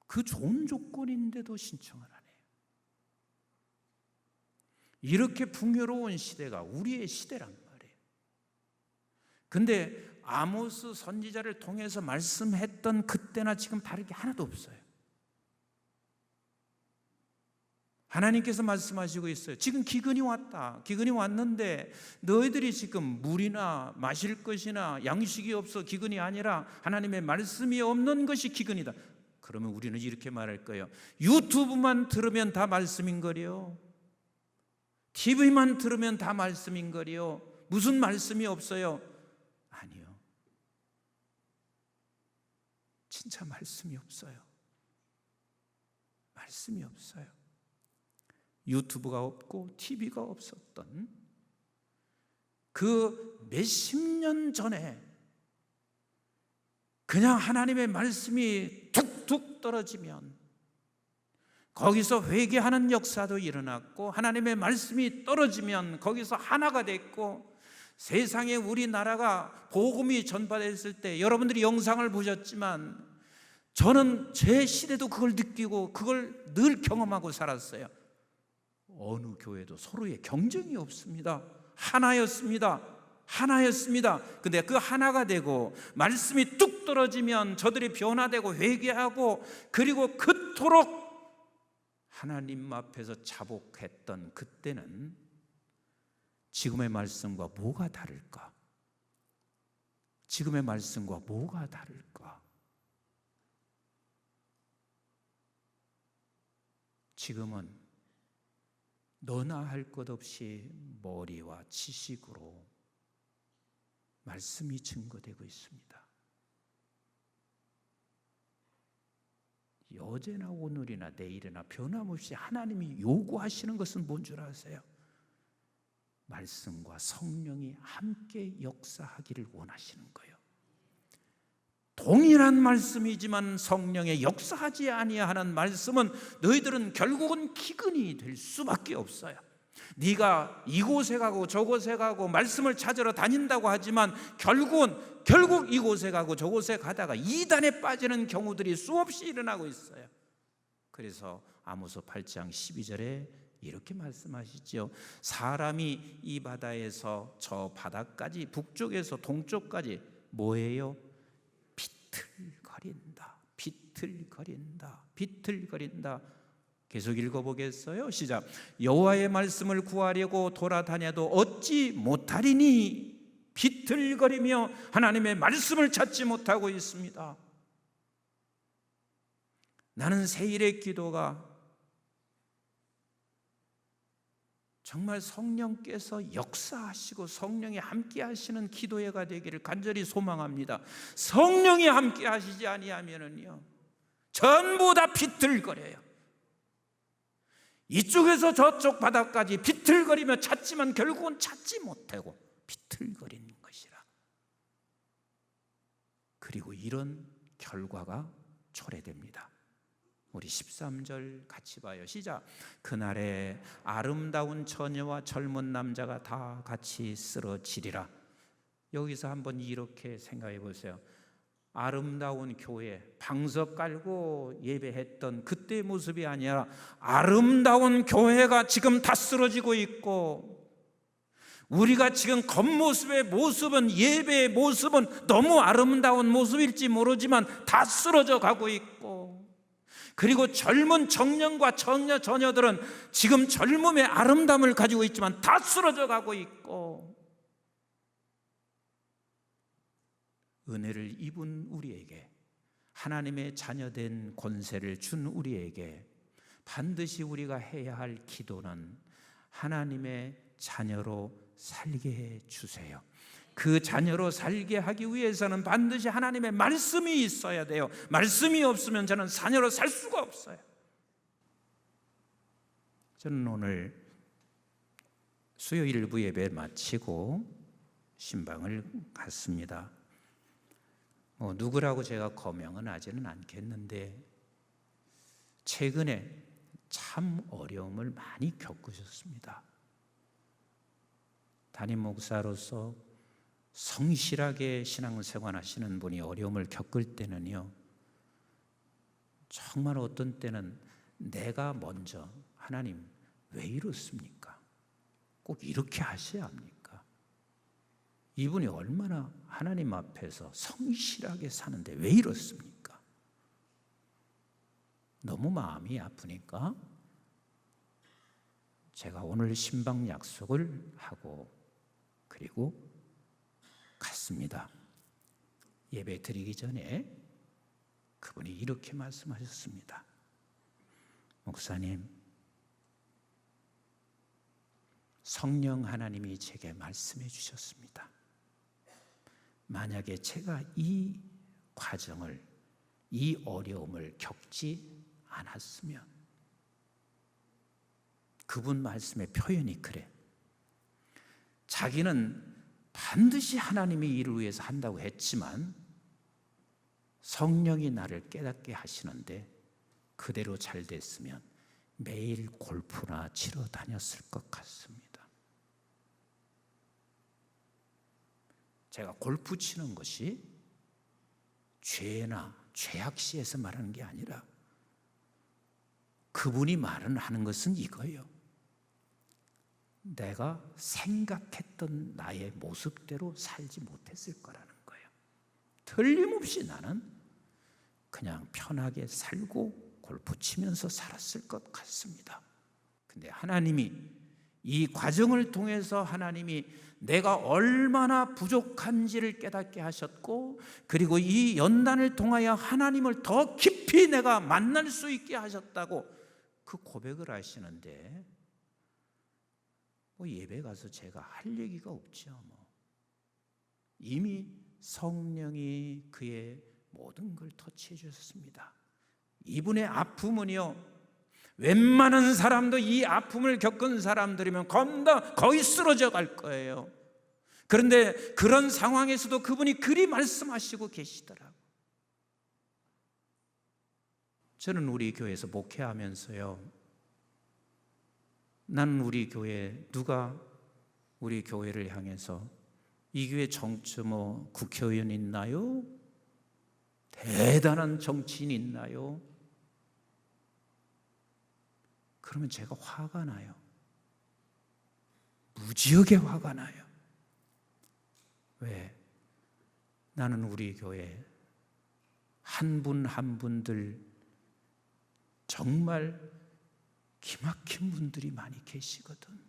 그 좋은 조건인데도 신청을 안 해요. 이렇게 풍요로운 시대가 우리의 시대란 말이에요. 근데 아모스 선지자를 통해서 말씀했던 그때나 지금 다를 게 하나도 없어요. 하나님께서 말씀하시고 있어요. 지금 기근이 왔다. 기근이 왔는데 너희들이 지금 물이나 마실 것이나 양식이 없어 기근이 아니라 하나님의 말씀이 없는 것이 기근이다. 그러면 우리는 이렇게 말할 거예요. 유튜브만 들으면 다 말씀인 거요. TV만 들으면 다 말씀인 거요. 무슨 말씀이 없어요? 아니요. 진짜 말씀이 없어요. 말씀이 없어요. 유튜브가 없고 TV가 없었던 그 몇십 년 전에 그냥 하나님의 말씀이 툭툭 떨어지면 거기서 회개하는 역사도 일어났고 하나님의 말씀이 떨어지면 거기서 하나가 됐고 세상에 우리나라가 복음이 전파됐을 때 여러분들이 영상을 보셨지만 저는 제 시대도 그걸 느끼고 그걸 늘 경험하고 살았어요. 어느 교회도 서로의 경쟁이 없습니다. 하나였습니다. 근데 그 하나가 되고 말씀이 뚝 떨어지면 저들이 변화되고 회개하고 그리고 그토록 하나님 앞에서 자복했던 그때는 지금의 말씀과 뭐가 다를까? 지금의 말씀과 뭐가 다를까? 지금은 너나 할 것 없이 머리와 지식으로 말씀이 증거되고 있습니다. 어제나 오늘이나 내일이나 변함없이 하나님이 요구하시는 것은 뭔 줄 아세요? 말씀과 성령이 함께 역사하기를 원하시는 거예요. 동일한 말씀이지만 성령의 역사하지 아니하는 말씀은 너희들은 결국은 기근이 될 수밖에 없어요. 네가 이곳에 가고 저곳에 가고 말씀을 찾으러 다닌다고 하지만 결국 이곳에 가고 저곳에 가다가 이단에 빠지는 경우들이 수없이 일어나고 있어요. 그래서 아모스 8장 12절에 이렇게 말씀하시죠. 사람이 이 바다에서 저 바다까지 북쪽에서 동쪽까지 뭐예요? 비틀거린다. 계속 읽어보겠어요? 시작. 여호와의 말씀을 구하려고 돌아다녀도 얻지 못하리니 비틀거리며 하나님의 말씀을 찾지 못하고 있습니다. 나는 세일의 기도가 정말 성령께서 역사하시고 성령이 함께 하시는 기도회가 되기를 간절히 소망합니다. 성령이 함께 하시지 아니하면은요 전부 다 비틀거려요. 이쪽에서 저쪽 바닥까지 비틀거리며 찾지만 결국은 찾지 못하고 비틀거리는 것이라. 그리고 이런 결과가 초래됩니다. 우리 13절 같이 봐요. 시작. 그날에 아름다운 처녀와 젊은 남자가 다 같이 쓰러지리라. 여기서 한번 이렇게 생각해 보세요. 아름다운 교회, 방석 깔고 예배했던 그때의 모습이 아니라 아름다운 교회가 지금 다 쓰러지고 있고, 우리가 지금 겉모습의 모습은, 예배의 모습은 너무 아름다운 모습일지 모르지만 다 쓰러져 가고 있고, 그리고 젊은 청년과 처녀들은 지금 젊음의 아름다움을 가지고 있지만 다 쓰러져 가고 있고, 은혜를 입은 우리에게, 하나님의 자녀된 권세를 준 우리에게 반드시 우리가 해야 할 기도는 하나님의 자녀로 살게 해 주세요. 그 자녀로 살게 하기 위해서는 반드시 하나님의 말씀이 있어야 돼요. 말씀이 없으면 저는 자녀로 살 수가 없어요. 저는 오늘 수요일 일부 예배 마치고 신방을 갔습니다. 누구라고 제가 거명은 하지는 않겠는데, 최근에 참 어려움을 많이 겪으셨습니다. 담임 목사로서 성실하게 신앙생활 하시는 분이 어려움을 겪을 때는요, 정말 어떤 때는 내가 먼저, 하나님 왜 이렇습니까? 꼭 이렇게 하셔야 합니까? 이분이 얼마나 하나님 앞에서 성실하게 사는데 왜 이렇습니까? 너무 마음이 아프니까 제가 오늘 신방 약속을 하고 그리고 갔습니다. 예배 드리기 전에 그분이 이렇게 말씀하셨습니다. 목사님, 성령 하나님이 제게 말씀해 주셨습니다. 만약에 제가 이 과정을, 이 어려움을 겪지 않았으면, 그분 말씀의 표현이 그래. 자기는 반드시 하나님의 일을 위해서 한다고 했지만 성령이 나를 깨닫게 하시는데 그대로 잘 됐으면 매일 골프나 치러 다녔을 것 같습니다. 제가 골프 치는 것이 죄나 죄악시에서 말하는 게 아니라 그분이 하는 것은 이거예요. 내가 생각했던 나의 모습대로 살지 못했을 거라는 거예요. 틀림없이 나는 그냥 편하게 살고 골프 치면서 살았을 것 같습니다. 근데 하나님이 이 과정을 통해서 하나님이 내가 얼마나 부족한지를 깨닫게 하셨고, 그리고 이 연단을 통하여 하나님을 더 깊이 내가 만날 수 있게 하셨다고 그 고백을 하시는데, 예배 가서 제가 할 얘기가 없죠. 이미 성령이 그의 모든 걸 터치해 주셨습니다. 이분의 아픔은요, 웬만한 사람도 이 아픔을 겪은 사람들이면 거의 쓰러져 갈 거예요. 그런데 그런 상황에서도 그분이 그리 말씀하시고 계시더라고요. 저는 우리 교회에서 목회하면서요, 나는 우리 교회, 누가 우리 교회를 향해서 이 교회 국회의원 있나요? 대단한 정치인 있나요? 그러면 제가 화가 나요. 무지하게 화가 나요. 왜? 나는 우리 교회 한 분 한 분들 정말 기막힌 분들이 많이 계시거든.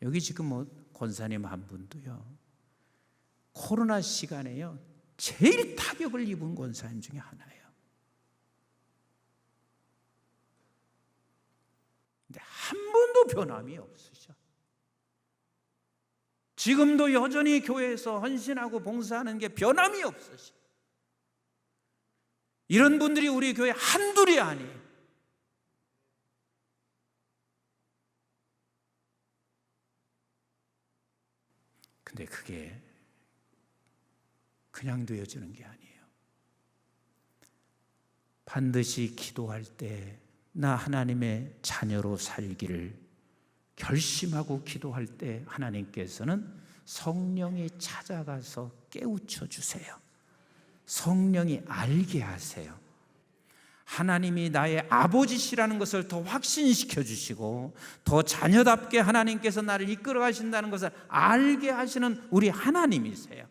여기 지금 권사님 한 분도요, 코로나 시간에요 제일 타격을 입은 권사님 중에 하나예요. 근데 한 번도 변함이 없으셔. 지금도 여전히 교회에서 헌신하고 봉사하는 게 변함이 없으셔. 이런 분들이 우리 교회 한둘이 아니에요. 근데 그게 그냥 되어지는 게 아니에요. 반드시 기도할 때 나 하나님의 자녀로 살기를 결심하고 기도할 때 하나님께서는 성령이 찾아가서 깨우쳐 주세요. 성령이 알게 하세요. 하나님이 나의 아버지시라는 것을 더 확신시켜 주시고 더 자녀답게 하나님께서 나를 이끌어 가신다는 것을 알게 하시는 우리 하나님이세요.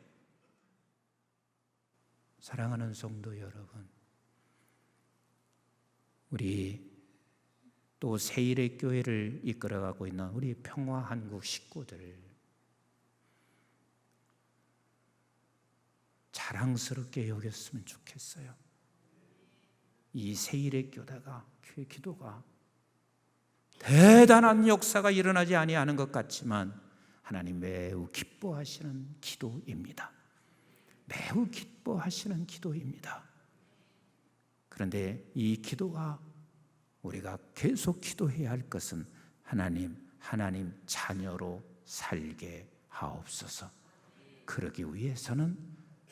사랑하는 성도 여러분, 우리 또 세일의 교회를 이끌어가고 있는 우리 평화한국 식구들, 자랑스럽게 여겼으면 좋겠어요. 이 세일의 기도가 대단한 역사가 일어나지 아니하는 것 같지만 하나님 매우 기뻐하시는 기도입니다. 매우 기뻐하시는 기도입니다. 그런데 이 기도가 우리가 계속 기도해야 할 것은 하나님 자녀로 살게 하옵소서. 그러기 위해서는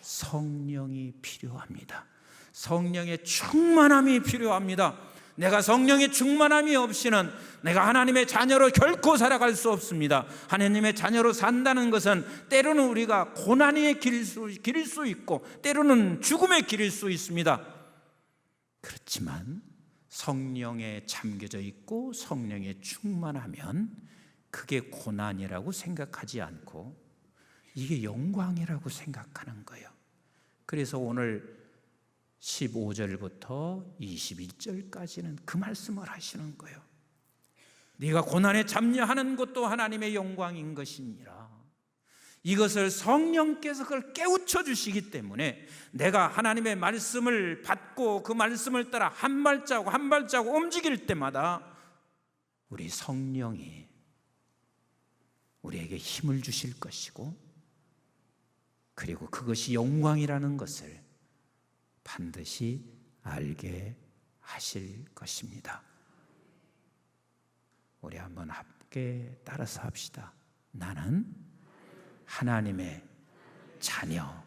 성령이 필요합니다. 성령의 충만함이 필요합니다. 내가 성령의 충만함이 없이는 내가 하나님의 자녀로 결코 살아갈 수 없습니다. 하나님의 자녀로 산다는 것은 때로는 우리가 고난의 길일 수 있고 때로는 죽음의 길일 수 있습니다. 그렇지만 성령에 잠겨져 있고 성령에 충만하면 그게 고난이라고 생각하지 않고 이게 영광이라고 생각하는 거예요. 그래서 오늘 15절부터 21절까지는 그 말씀을 하시는 거예요. 네가 고난에 참여하는 것도 하나님의 영광인 것이니라. 이것을 성령께서 그걸 깨우쳐 주시기 때문에 내가 하나님의 말씀을 받고 그 말씀을 따라 한 발자국 한 발자국 움직일 때마다 우리 성령이 우리에게 힘을 주실 것이고 그리고 그것이 영광이라는 것을 반드시 알게 하실 것입니다. 우리 한번 함께 따라서 합시다. 나는 하나님의 자녀.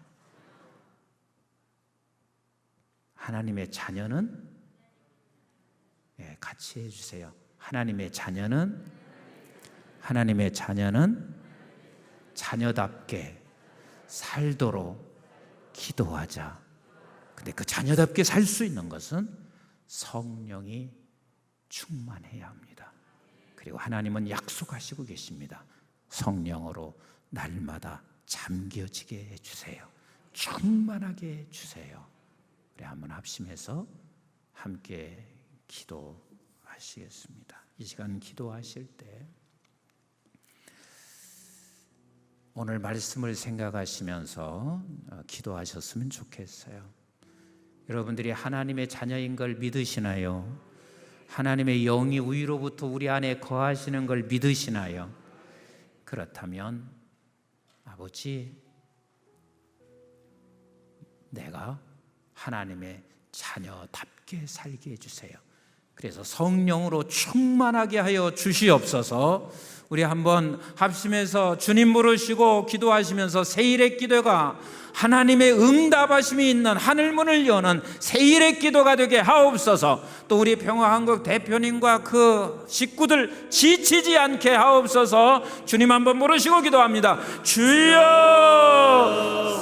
하나님의 자녀는 같이 해주세요. 하나님의 자녀는 자녀답게 살도록 기도하자. 근데 그 자녀답게 살 수 있는 것은 성령이 충만해야 합니다. 그리고 하나님은 약속하시고 계십니다. 성령으로 날마다 잠겨지게 해주세요. 충만하게 해주세요. 우리 한번 합심해서 함께 기도하시겠습니다. 이 시간 기도하실 때 오늘 말씀을 생각하시면서 기도하셨으면 좋겠어요. 여러분들이 하나님의 자녀인 걸 믿으시나요? 하나님의 영이 위로부터 우리 안에 거하시는 걸 믿으시나요? 그렇다면 아버지, 내가 하나님의 자녀답게 살게 해주세요. 그래서 성령으로 충만하게 하여 주시옵소서. 우리 한번 합심해서 주님 부르시고 기도하시면서 새일의 기도가 하나님의 응답하심이 있는 하늘문을 여는 새일의 기도가 되게 하옵소서. 또 우리 평화한국 대표님과 그 식구들 지치지 않게 하옵소서. 주님 한번 부르시고 기도합니다. 주여,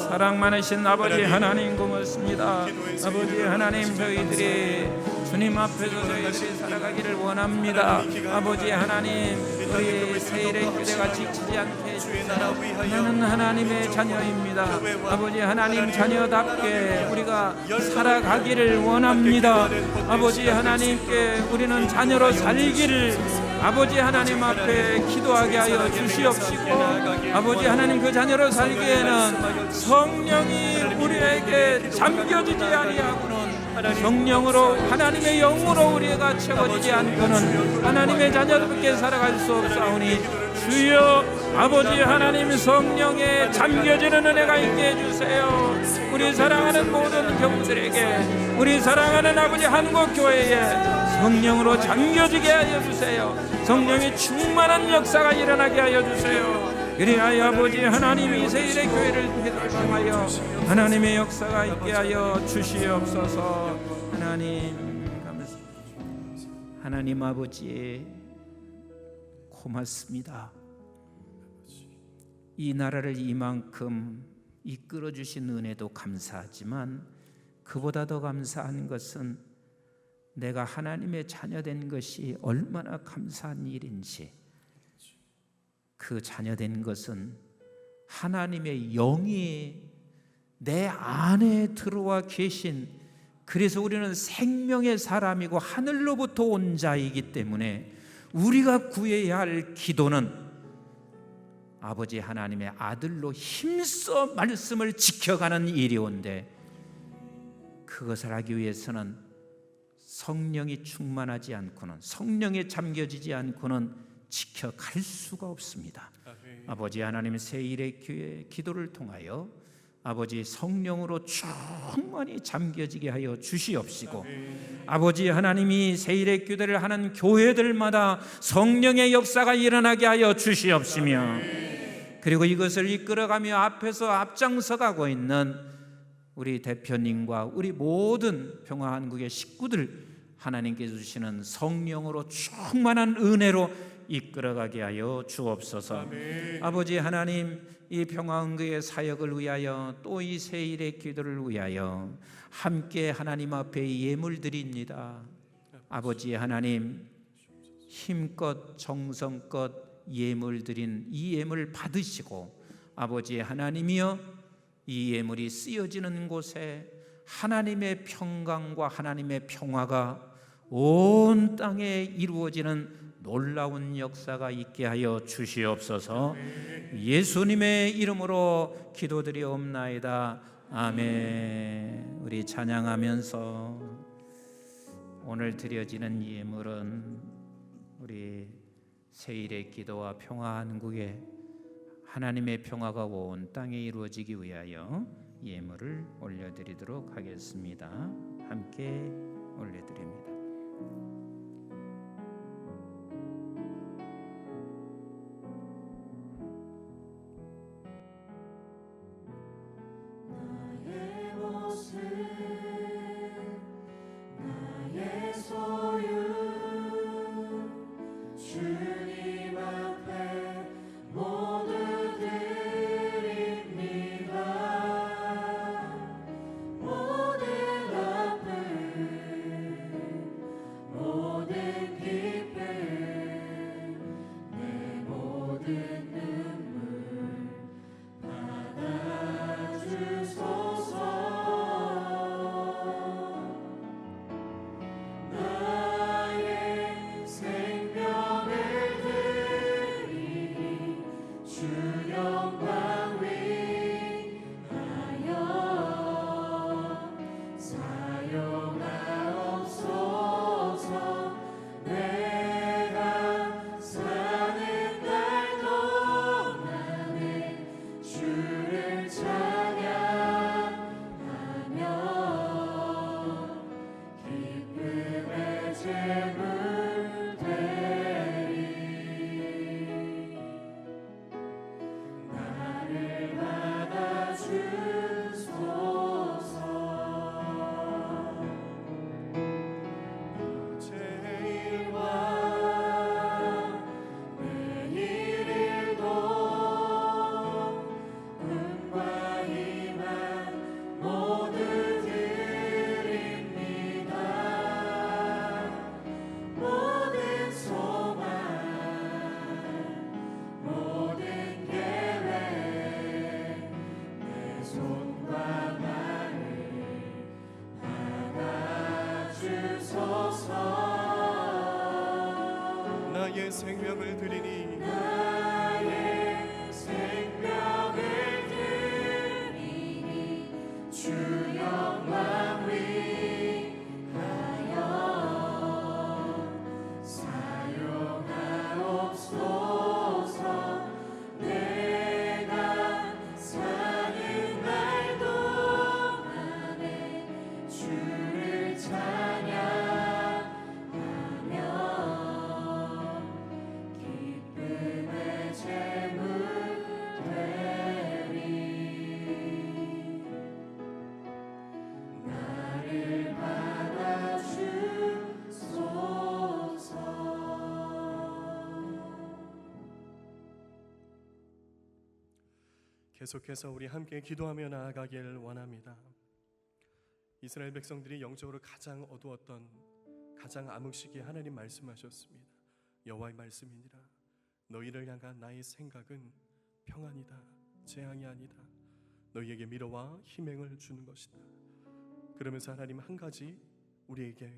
사랑 많으신 아버지 하나님 고맙습니다. 아버지 하나님, 저희들이 주님 앞에서 저희들이 살아가기를 원합니다. 아버지 하나님, 우리 새일의 기대가 지치지 않게 해주세요. 나는 하나님의 자녀입니다. 아버지 하나님, 자녀답게 우리가 살아가기를 원합니다. 아버지 하나님께 우리는 자녀로 살기를 아버지 하나님 앞에 기도하게 하여 주시옵시고, 아버지 하나님, 그 자녀로 살기에는 성령이 우리에게 잠겨지지 아니하고는 성령으로 하나님의 영으로 우리가 채워지지 않고는 하나님의 자녀답게 살아갈 수 없사오니 주여, 아버지 하나님, 성령에 잠겨지는 은혜가 있게 해주세요. 우리 사랑하는 모든 교우들에게, 우리 사랑하는 아버지 한국교회에 성령으로 잠겨지게 하여 주세요. 성령의 충만한 역사가 일어나게 하여 주세요. 그리하여 아버지 하나님이 세일의 교회를 통하여 하나님의 역사가 있게 하여 주시옵소서. 하나님 아버지 고맙습니다. 이 나라를 이만큼 이끌어 주신 은혜도 감사하지만 그보다 더 감사한 것은 내가 하나님의 자녀된 것이 얼마나 감사한 일인지, 그 자녀된 것은 하나님의 영이 내 안에 들어와 계신, 그래서 우리는 생명의 사람이고 하늘로부터 온 자이기 때문에 우리가 구해야 할 기도는 아버지 하나님의 아들로 힘써 말씀을 지켜가는 일이온데, 그것을 하기 위해서는 성령이 충만하지 않고는, 성령에 잠겨지지 않고는 지켜갈 수가 없습니다. 아버지 하나님 세일의 교회 기도를 통하여 아버지 성령으로 충만히 잠겨지게 하여 주시옵시고, 아버지 하나님이 세일의 기도를 하는 교회들마다 성령의 역사가 일어나게 하여 주시옵시며, 그리고 이것을 이끌어가며 앞에서 앞장서 가고 있는 우리 대표님과 우리 모든 평화한국의 식구들, 하나님께서 주시는 성령으로 충만한 은혜로 이끌어가게 하여 주옵소서. 아버지 하나님, 이 평화한국의 사역을 위하여 또 이 세일의 기도를 위하여 함께 하나님 앞에 예물 드립니다. 아버지 하나님, 힘껏 정성껏 예물 드린 이 예물 받으시고, 아버지 하나님이여 이 예물이 쓰여지는 곳에 하나님의 평강과 하나님의 평화가 온 땅에 이루어지는 놀라운 역사가 있게 하여 주시옵소서. 예수님의 이름으로 기도드리옵나이다. 아멘. 우리 찬양하면서 오늘 드려지는 예물은 우리 세일의 기도와 평화한국에 하나님의 평화가 온 땅에 이루어지기 위하여 예물을 올려드리도록 하겠습니다. 함께 올려드립니다. 나의 모습 나의 소유 주님 앞에 모두 드립니다. 모든 아픔 모든 기쁨 내 모든 눈물 받아주소서. 나의 생명을 드리니 주 영광 위하여 사용하옵소서. 내가 사는 날 동안에 주를 찬양하며 기쁨의 제물 되리. 나를 받아주소서. 어제의 일과 내일 일도 꿈과 희망 모두 드립니다. 모든 소망 모든 계획 내 손과 발을 받아주소서. 나의 생명을 드리니 나의 생명을 드리니 주 영광 위하여 사용하옵소서. 내가 사는 날 동안에 주를 찬양하며 기쁨의 계속해서 우리 함께 기도하며 나아가길 원합니다. 이스라엘 백성들이 영적으로 가장 어두웠던 가장 암흑 시기에 하나님 말씀하셨습니다. 여호와의 말씀이니라. 너희를 향한 나의 생각은 평안이다, 재앙이 아니다. 너희에게 미래와 희망을 주는 것이다. 그러면서 하나님 한 가지 우리에게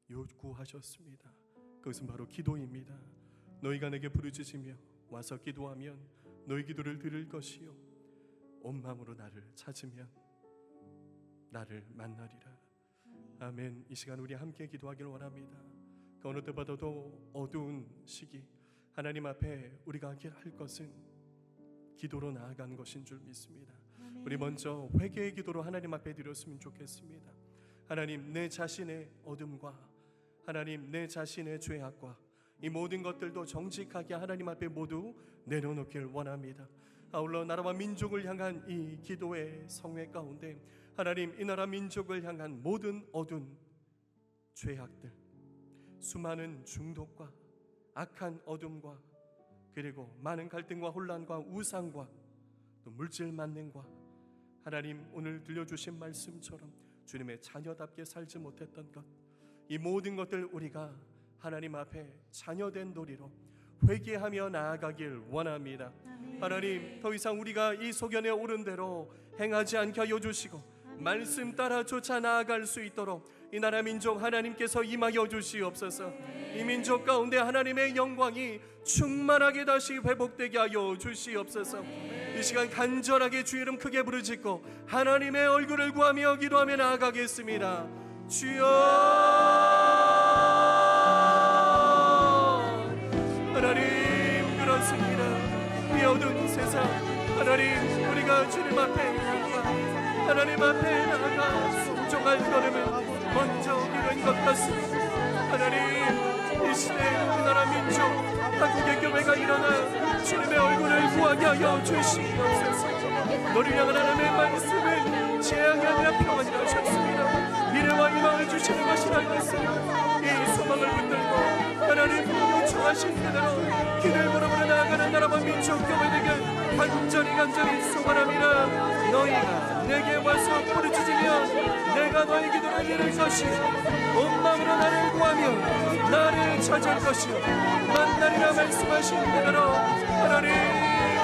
요구하셨습니다. 그것은 바로 기도입니다. 너희가 내게 부르짖으며 와서 기도하면 너희 기도를 들을 것이요 온 마음으로 나를 찾으면 나를 만나리라. 아멘. 이 시간 우리 함께 기도하길 원합니다. 그 어느 때보다도 어두운 시기 하나님 앞에 우리가 할 것은 기도로 나아가는 것인 줄 믿습니다. 우리 먼저 회개의 기도로 하나님 앞에 드렸으면 좋겠습니다. 하나님, 내 자신의 어둠과 하나님 내 자신의 죄악과 이 모든 것들도 정직하게 하나님 앞에 모두 내려놓길 원합니다. 아울러 나라와 민족을 향한 이 기도의 성회 가운데 하나님, 이 나라 민족을 향한 모든 어두운 죄악들, 수많은 중독과 악한 어둠과 그리고 많은 갈등과 혼란과 우상과 또 물질 만능과 하나님 오늘 들려주신 말씀처럼 주님의 자녀답게 살지 못했던 것, 이 모든 것들 우리가 하나님 앞에 자녀된 도리로 회개하며 나아가길 원합니다. 하나님, 더 이상 우리가 이 소견에 오른 대로 행하지 않게 하여 주시고 말씀 따라 쫓아 나아갈 수 있도록 이 나라 민족 하나님께서 임하여 주시옵소서. 이 민족 가운데 하나님의 영광이 충만하게 다시 회복되게 하여 주시옵소서. 이 시간 간절하게 주 이름 크게 부르짖고 하나님의 얼굴을 구하며 기도하며 나아가겠습니다. 주여, 하나님 그렇습니다. 이 어두운 세상 하나님, 우리가 주님 앞에 나아가 하나님 앞에 나아가 순종할 걸음을 먼저 이룬 것 같습니다. 하나님, 이 시대 우리나라 민족 한국의 교회가 일어나 주님의 얼굴을 구하게 하여 주시옵소서. 너를 향한 하나님의 말씀을 재앙이 아니라 평안이라 하셨습니다. 미래와 희망을 주시는 것이라 했습니다. 이 소망을 붙들고 하나님 요청하신 그대로 길을 걸어보려 나아가는 나라와 민족 교회에게 간절히 소원합니다. 너희가 내게 와서 부르짖으면 내가 너희 기도를 들을 것이요 온 마음으로 나를 구하며 나를 찾을 것이요 만나리라 말씀하신 그대로 하나님,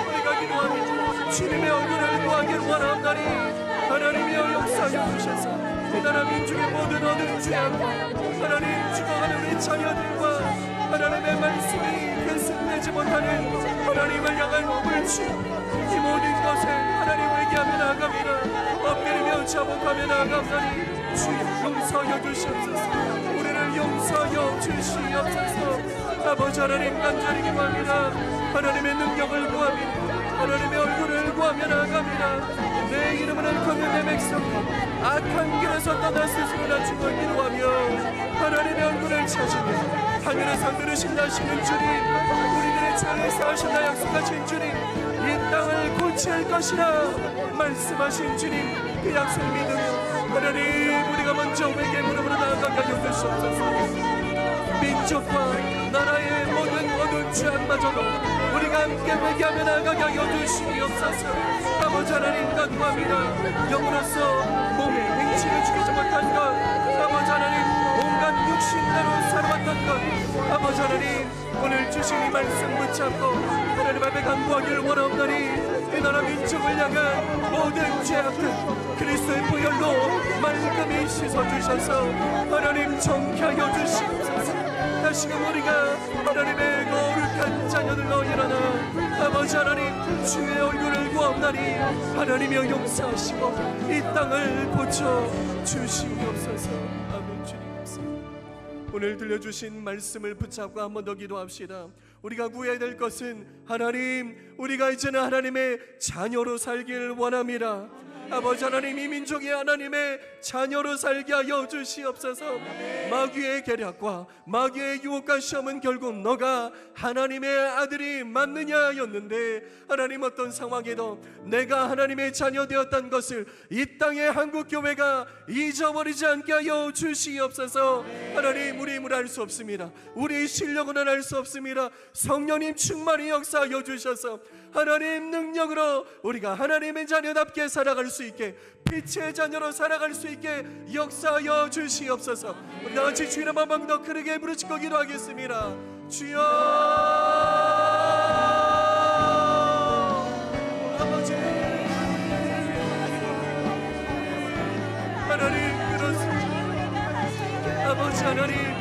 우리가 기도하며 주님의 얼굴을 구하길 원하오나니 하나님이여 역사하여 주셔서 이 나라 민족의 모든 어두운 죄악과 하나님 죽어가는 우리 자녀들과 하나님의 말씀이 계승되지 못하는 하나님을 향한 불충, 이 모든 것을 하나님 회개하며 나아갑니다. 엎드리며 자복하며 나아갑니다. 주여 용서하여 주시옵소서. 우리를 용서하여 주시옵소서. 아버지 하나님 간절히 기도합니다. 하나님의 능력을 구합니다. 하나님의 얼굴을 구하며 나아갑니다. 내 이름을 일컫는 내 백성이 악한 길에서 떠나 스스로 낮추고 기도하며 하나님의 얼굴을 찾으며 하늘에서 들으신다시는 주님, 우리들의 죄를 사하신다 약속하신 주님, 이 땅을 고칠 것이라 말씀하신 주님, 그 약속을 믿으며 하나님, 우리가 먼저 회개 무릎으로 나아가게 하여 주시옵소서. 민족과 나라의 모든 어두운 죄악마저도 우리가 함께 회개하며 나아가게 하여 주시옵소서. 아버지 하나님 간구합니다. 영으로서 몸의 행치를 죽이지 못한 것, 아버지 하나님 온갖 육신대로 살아왔던 것, 아버지 하나님 오늘 주신 이 말씀 붙잡고 하나님 앞에 간구하기를 원하옵나니 이 나라 민족을 향한 모든 죄악들 그리스도의 보혈로 말끔히 씻어주셔서 하나님 정케하여 주시옵소서. 다시금 우리가 하나님의 거룩한 자녀들로 일어나 아버지 하나님 주의 얼굴을 구하옵나니 하나님이여 용서하시고 이 땅을 고쳐 주시옵소서. 아멘. 주님 감사합니다. 오늘 들려주신 말씀을 붙잡고 한 번 더 기도합시다. 우리가 구해야 될 것은 하나님, 우리가 이제는 하나님의 자녀로 살길 원합니다. 아버지 하나님, 이 민족이 하나님의 자녀로 살게 하여 주시옵소서. 마귀의 계략과 마귀의 유혹과 시험은 결국 너가 하나님의 아들이 맞느냐였는데 하나님 어떤 상황에도 내가 하나님의 자녀 되었다는 것을 이 땅의 한국교회가 잊어버리지 않게 하여 주시옵소서. 하나님, 우리 힘을 알 수 없습니다. 우리 실력으로는 알 수 없습니다. 성령님 충만히 역사하여 주셔서 하나님 능력으로 우리가 하나님의 자녀답게 살아갈 수 있게, 빛의 자녀로 살아갈 수 있게 역사하여 주시옵소서. 우리 다같이 주님 한 번 더 크게 부르짖고 기도하겠습니다. 주여 아버지, 하나님 그렇습니다. 아버지 하나님이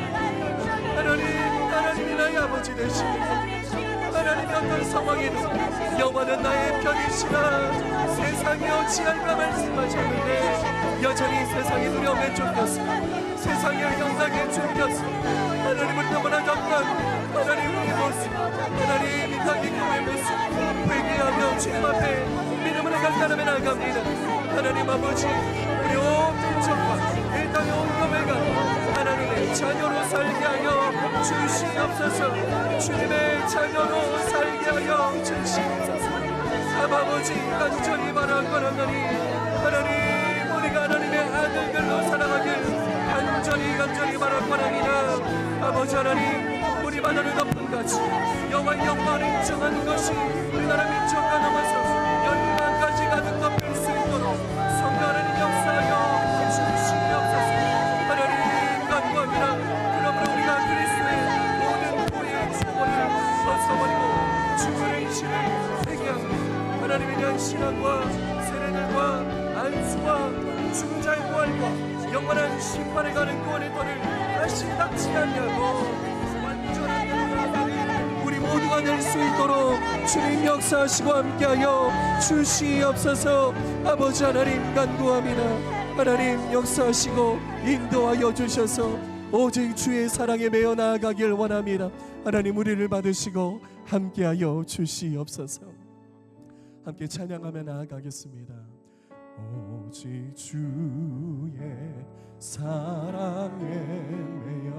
나의 아버지 되시고, 하나님의 어떤 상황에도 여호와는 나의 편이시라 세상이 어찌할까 말씀하셨는데 여전히 세상의 두려움에 쫓겼습니다. 세상의 형상에 쫓겼습니다. 하나님을 떠나간 하나님의 모습, 하나님 이 땅의 교회의 모습 회개하며 주님 앞에 믿음으로 간단하게 나아갑니다. 하나님 아버지, 우리 온 민족과 이 땅의 온 교회가 하나님의 자녀로 살게 하여 주시옵소서. 주님의 자녀로 살게 하여 주시옵소서. 아버지, 간절히 바라거나니 하나님 우리가 하나님의 아들들로 살아가길 간절히 바라거나니나 아버지 하나님, 우리 바다를 덮은 같이 여호와의 영광을 인정하는 것이 우리나라 민족과 넘어서 열방까지 가득 덮일 수 있도록 성령 하나님 역사하여 주시옵소서. 하나님 간구합니다. 그러므로 우리가 그리스도의 모든 고의 수고를 벗어버리고 주의 신을 회개하고 하나님에 대한 신앙과 세례들과 안수와 죽은 자의 부활과 영원한 심판에 가는 구원의 터를 다시 닥치 않냐고 완전한 영광을 우리 모두가 낼 수 있도록 주님 역사하시고 함께하여 주시옵소서. 아버지 하나님 간구합니다. 하나님 역사하시고 인도하여 주셔서 오직 주의 사랑에 매어 나아가길 원합니다. 하나님 우리를 받으시고 함께하여 주시옵소서. 함께 찬양하며 나아가겠습니다. 오직 주의 사랑에 매여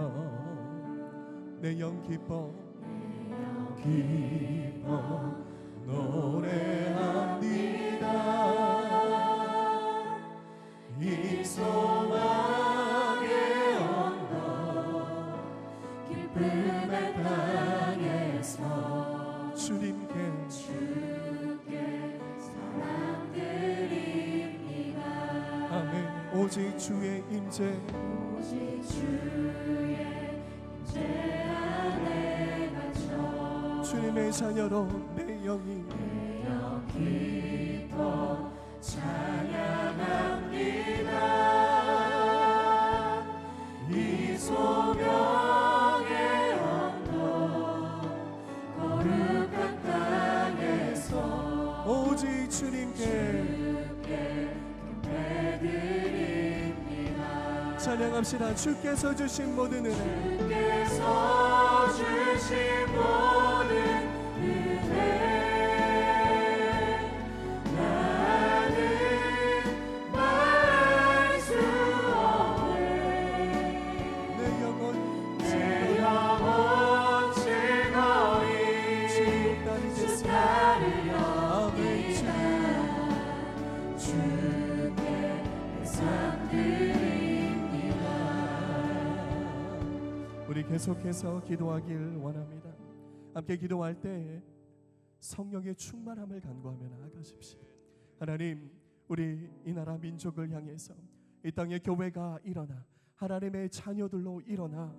내 영 기뻐 노래합니다. 이 소망의 언덕 기쁨의 땅에서 주님께 아멘. 오직 주의 임재 안에 갇혀 주님의 자녀로 내 영이 기뻐 찬양합니다. 이 소명의 언덕 거룩한 땅에서 오직 주님께 찬양합시다. 주께서 주신 모든 은혜, 주께서 주신 모든 은혜 나는 말할 수 없네. 내 영혼 즐거이 주 따르려 아멘. 주께 상드리 우리 계속해서 기도하길 원합니다. 함께 기도할 때 성령의 충만함을 간구하며 나아가십시오. 하나님, 우리 이 나라 민족을 향해서 이 땅의 교회가 일어나 하나님의 자녀들로 일어나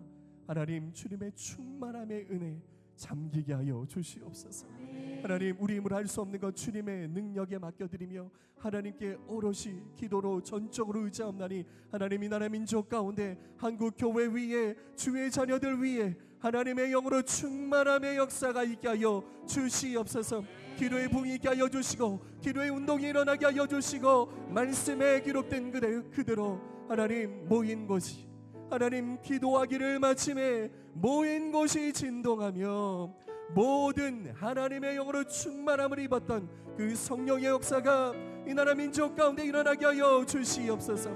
하나님 주님의 충만함의 은혜 잠기게 하여 주시옵소서. 하나님, 우리 힘으로 할 수 없는 것 주님의 능력에 맡겨드리며 하나님께 오롯이 기도로 전적으로 의지하옵나니 하나님 이 나라 민족 가운데 한국 교회 위에 주의 자녀들 위에 하나님의 영으로 충만함의 역사가 있게 하여 주시옵소서. 기도의 붕이 있게 하여 주시고 기도의 운동이 일어나게 하여 주시고 말씀에 기록된 그대로 하나님 모인 곳이 하나님 기도하기를 마침에 모인 곳이 진동하며 모든 하나님의 영으로 충만함을 입었던 그 성령의 역사가 이 나라 민족 가운데 일어나게 하여 주시옵소서.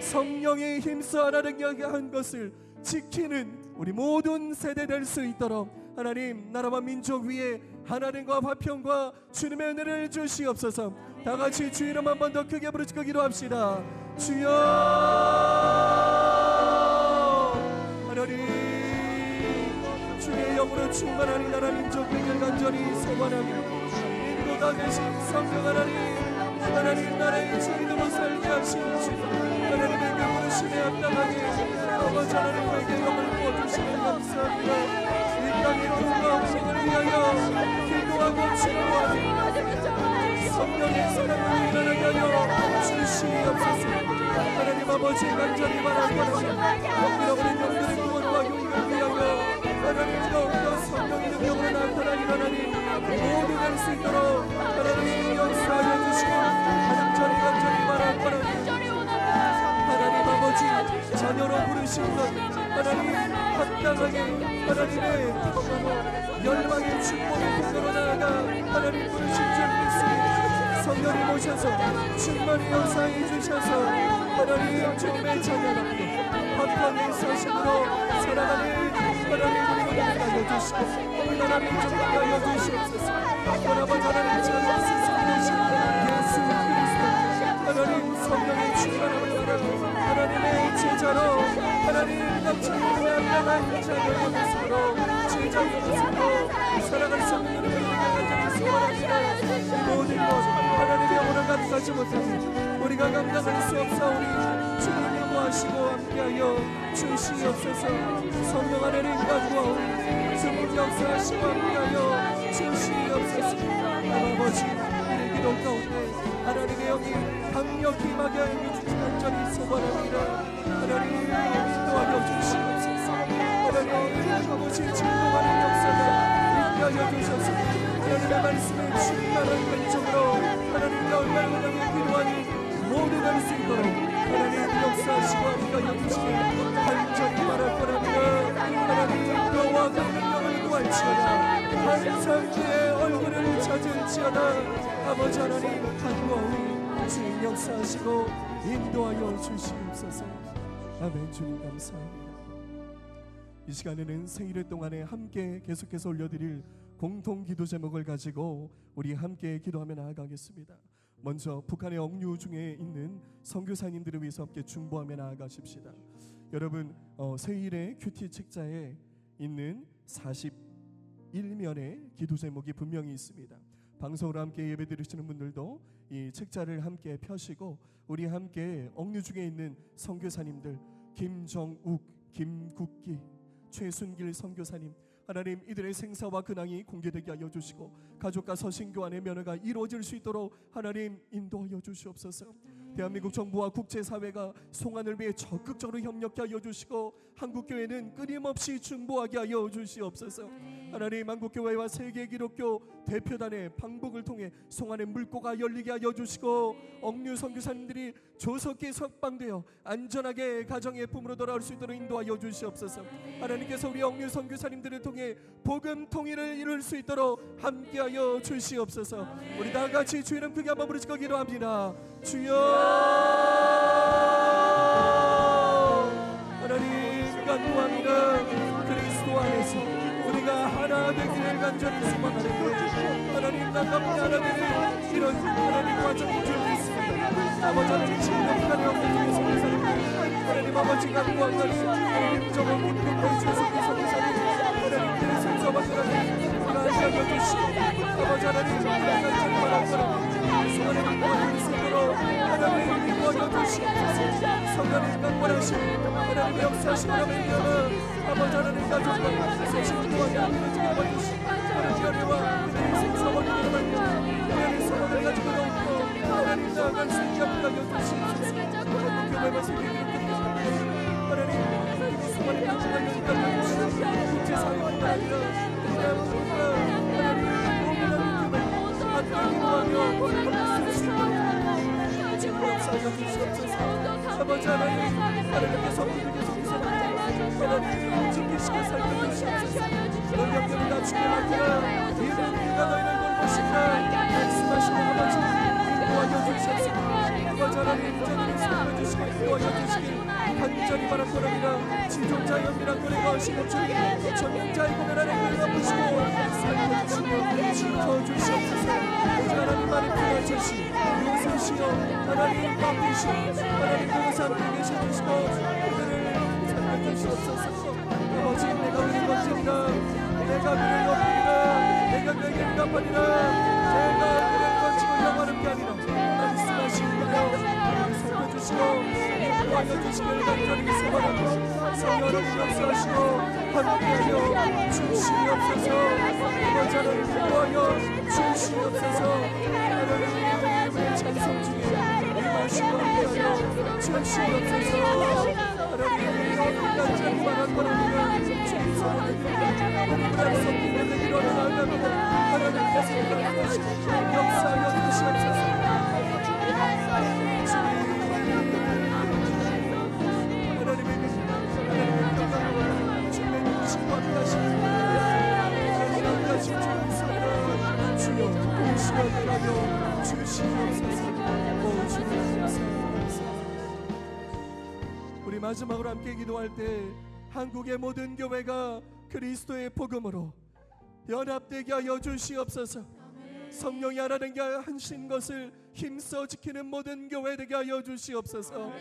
성령의 힘써 하나님께 한 것을 지키는 우리 모든 세대 될 수 있도록 하나님 나라와 민족 위에 하나님과 화평과 주님의 은혜를 주시옵소서. 다 같이 주 이름 한 번 더 크게 부르짖고 기도합시다. 주여 하나님 주의 영으로 충만한 이 나라 민족 되길 간절히 소원하며 거가 계신 성령 하나님, 하나님 나라의 주인으로 살게 하시는 주 하나님의 그 부르심에 합당하게 아버지 하나님에게 영을 부어주시면 감사합니다. 이 땅의 통과 운명을 위하여 기도하고 치료하는 성령의 사랑을 일어나게 하여 주시옵소서. 하나님 아버지 간절히 바라옵나이다. 잃어버린 영들의 구원과 용기를 위하여 하나님 더욱더 성령의 능력으로 나타나는 하나님 모두 갈 수 있도록 하나님 역사하여 주시고 간절히 바라옵나이다. 하나님 아버지 자녀로 부르신 것 하나님 합당하게 하나님의 통로로 열방의 축복의 통로로 나아가 하나님 부르신 줄 믿습니다. 성령이 모셔서 충만히 역사해 주셔서 하나님 주님의 자녀답게 합당의 사심으로 살아가는 하나님 우리가 하여 주시고 우리나라 민족을 하여 주시옵소서. 아버지 하나님 자녀 스승 되신 예수 그리스도 하나님 성령의 충만함을 받아 하나님의 제자로 하나님 납치하며 합당한 자녀의 모습으로 제자의 모습으로 살아갈 수 없는 우리에게 간절히 소원합니다. 모든 것 하나님의 오늘 감사하지 못하니 우리가 감당할 수 없사오니 주님이 모하시고 함께하여 주시옵소서. 성령 하나님 간구하오니 주님 역사하시고 함께하여 주시옵소서. 아버지 우리 기도 가운데 하나님의 영이 강력히 임하게 하여 주시 간절히 소원합니다. 하나님 인도하여 주시옵소서. 하나님 아버지 진동하는 역사가 인도하여 주셔서 하나님의 말씀에 충만한 근정으로 하나님과 얼마나 하나님의 필요하니 모두 갈 수 있도록 하나님 역사하시고 함께하여 주시길 간절히 바랄 거랍니다. 하나님 너와 능력을 구할지어다 항상 그의 얼굴을 찾을지어다. 아버지 하나님 간구하오니 주님 역사하시고 인도하여 주시옵소서. 아멘. 주님 감사합니다. 이 시간에는 생일의 동안에 함께 계속해서 올려드릴 공통 기도 제목을 가지고 우리 함께 기도하며 나아가겠습니다. 먼저 북한의 억류 중에 있는 선교사님들을 위해서 함께 중보하며 나아가십시다. 여러분 세일의 큐티 책자에 있는 41면의 기도 제목이 분명히 있습니다. 방송으로 함께 예배 드리시는 분들도 이 책자를 함께 펴시고 우리 함께 억류 중에 있는 선교사님들 김정욱, 김국기, 최순길 선교사님 하나님 이들의 생사와 근황이 공개되게 하여 주시고 가족과 서신교환의 면허가 이루어질 수 있도록 하나님 인도하여 주시옵소서. 대한민국 정부와 국제사회가 송환을 위해 적극적으로 협력하게 하여 주시고 한국교회는 끊임없이 중보하게 하여 주시옵소서. 하나님 한국교회와 세계 기독교 대표단의 방북을 통해 송환의 물꼬가 열리게 하여 주시고 억류 선교사님들이 조속히 석방되어 안전하게 가정의 품으로 돌아올 수 있도록 인도하여 주시옵소서. 하나님께서 우리 억류 선교사님들을 통해 복음 통일을 이룰 수 있도록 함께하여 주시옵소서. 우리 다 같이 주의 이름 크게 한번 부르시고 기도합니다. 주여 하나님 간구합니다. 그리스도 안에서 우리가 하나 되기를 간절히 소망하는데 하나님 난감히 하나 되는 이런 하나님 과정이 줄 있습니다. 아버지 하나님 신령하게 없는 성교사님들 하나님 아버지 간구합니다. 하나님 저거 믿고 주소서 성교사님 하나님들의 생사와 하나님 우리가 알게 주시고 아버지 하나님 간절히 바랍니다. 하나님 도와줄 수 있도록 하나님 도와줘 주시옵소서. 성령님 강권하시고 하나님 역사하시고 하나님 아버지 하나님 가족과 세신도와 하나님 도와주시고 하나님 어려와 그들의 생사와 그들의 말씀 하나님 소망을 가지고 있고 하나님 나아갈 수 있게 하여 주시옵소서. 교회와 세계를 하나님 소망을 가지고 있다고 주시옵소서. 국제사회뿐만 아니라 하나님 아버지 하나님 하나님께서 우리에게 하나님 지키시고 살펴주시옵소서. 너희 영들이 다 죽게 만들어 이는 네가 너희를 돌보신다 말씀하시고 아버지 인도하여 주시옵소서. 아버지 하나님 저들이 살펴주시고 인도하여 주시길 간절히 바라옵나이다. 지존자 연민한 노래가 하시는 주님 전능자의 공연 안에 그를 갚으시고 살펴주시고 지켜주시옵소서. 하나님 말을 피하시시 용서시오 하나님 바쁘시 하나님 공사함에 계셔주시고 그들을 살려주시옵소서. 아버지 내가 그를 건지리라 내가 그를 높이리라 내가 그에게 응답하리라 내가 위로하여 주시길 간절히 소원합니다. 성령을 역사하시고 함께하여 주시옵소서. 아버지 하나님 위로하여 주시옵소서. 하나님의 찬송 중에 임하시고 함께하여 주시옵소서. 하나님 간절히 바라보는 주님 소원합니다. 하나님 성령을 일어나갑니다. 하나님께서 역사하여 주시옵소서. 우리 마지막으로 함께 기도할 때 한국의 모든 교회가 그리스도의 복음으로 연합되게 하여 주시옵소서. 성령이 하나님께 하신 것을 힘써 지키는 모든 교회 되게 하여 주시옵소서.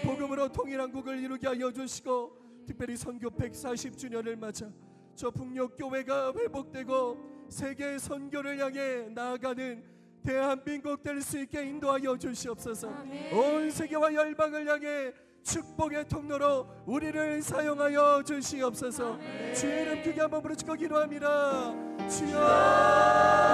복음으로 통일한국을 이루게 하여 주시고 특별히 선교 140주년을 맞아 저 북녘 교회가 회복되고 세계 선교를 향해 나아가는 대한민국 될 수 있게 인도하여 주시옵소서. 온 세계와 열방을 향해 축복의 통로로 우리를 사용하여 주시옵소서. 주의 이름 크게 한번 부르짖고 기도합니다. 주여.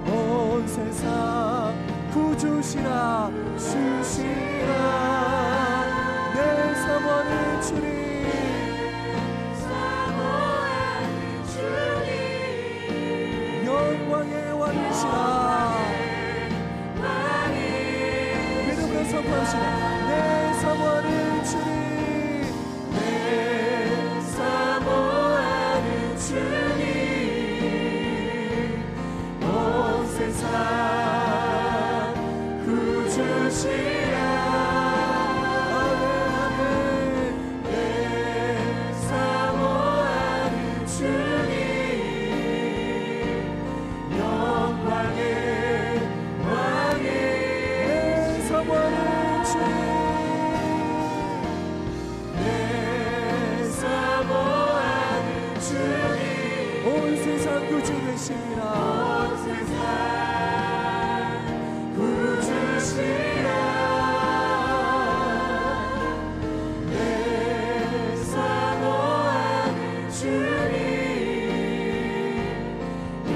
온 세상 구주시라 주시라 내 사모하는 주님 영광의 왕이시라 믿음으로 선포하시라 내 사모하는 주님 내 사모하는 주님 온 세상 구주시라 아멘 내 사모하는 주님 영광의 왕의 내 사모하는 주님 내 사모하는 주님 온 세상 구주 되십니다 온 세상 구주시라 내 사모하는 주님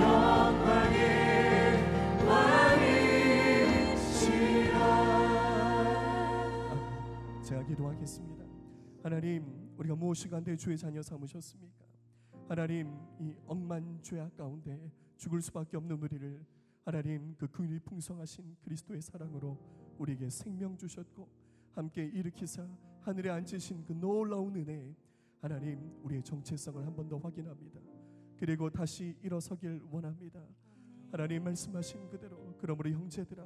영광의 왕이시라. 제가 기도하겠습니다. 하나님, 우리가 무엇이 간데 주의 자녀 삼으셨습니까? 하나님, 이 억만 죄악 가운데 죽을 수밖에 없는 우리를 하나님 그 긍휼이 풍성하신 그리스도의 사랑으로 우리에게 생명 주셨고 함께 일으키사 하늘에 앉으신 그 놀라운 은혜, 하나님 우리의 정체성을 한 번 더 확인합니다. 그리고 다시 일어서길 원합니다. 하나님 말씀하신 그대로, 그러므로 형제들아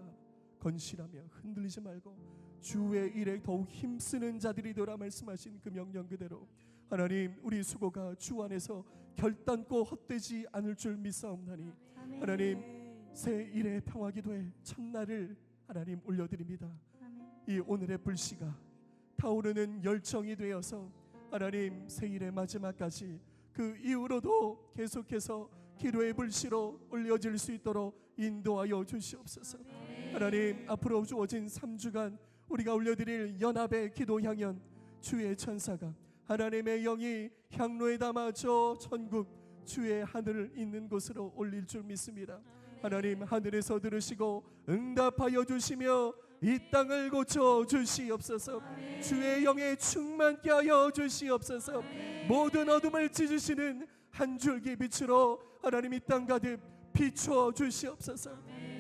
건실하며 흔들리지 말고 주의 일에 더욱 힘쓰는 자들이 되라 말씀하신 그 명령 그대로, 하나님 우리 수고가 주 안에서 결단코 헛되지 않을 줄 믿사옵나니, 하나님 새 일의 평화 기도의 첫날을 하나님 올려드립니다. 이 오늘의 불씨가 타오르는 열정이 되어서 하나님 새 일의 마지막까지 그 이후로도 계속해서 기도의 불씨로 올려질 수 있도록 인도하여 주시옵소서. 하나님 앞으로 주어진 3주간 우리가 올려드릴 연합의 기도 향연, 주의 천사가 하나님의 영이 향로에 담아 저 천국 주의 하늘을 있는 곳으로 올릴 줄 믿습니다. 하나님 하늘에서 들으시고 응답하여 주시며 이 땅을 고쳐 주시옵소서. 주의 영에 충만케 하여 주시옵소서. 모든 어둠을 찢으시는 한 줄기 빛으로 하나님 이 땅 가득 비추어 주시옵소서.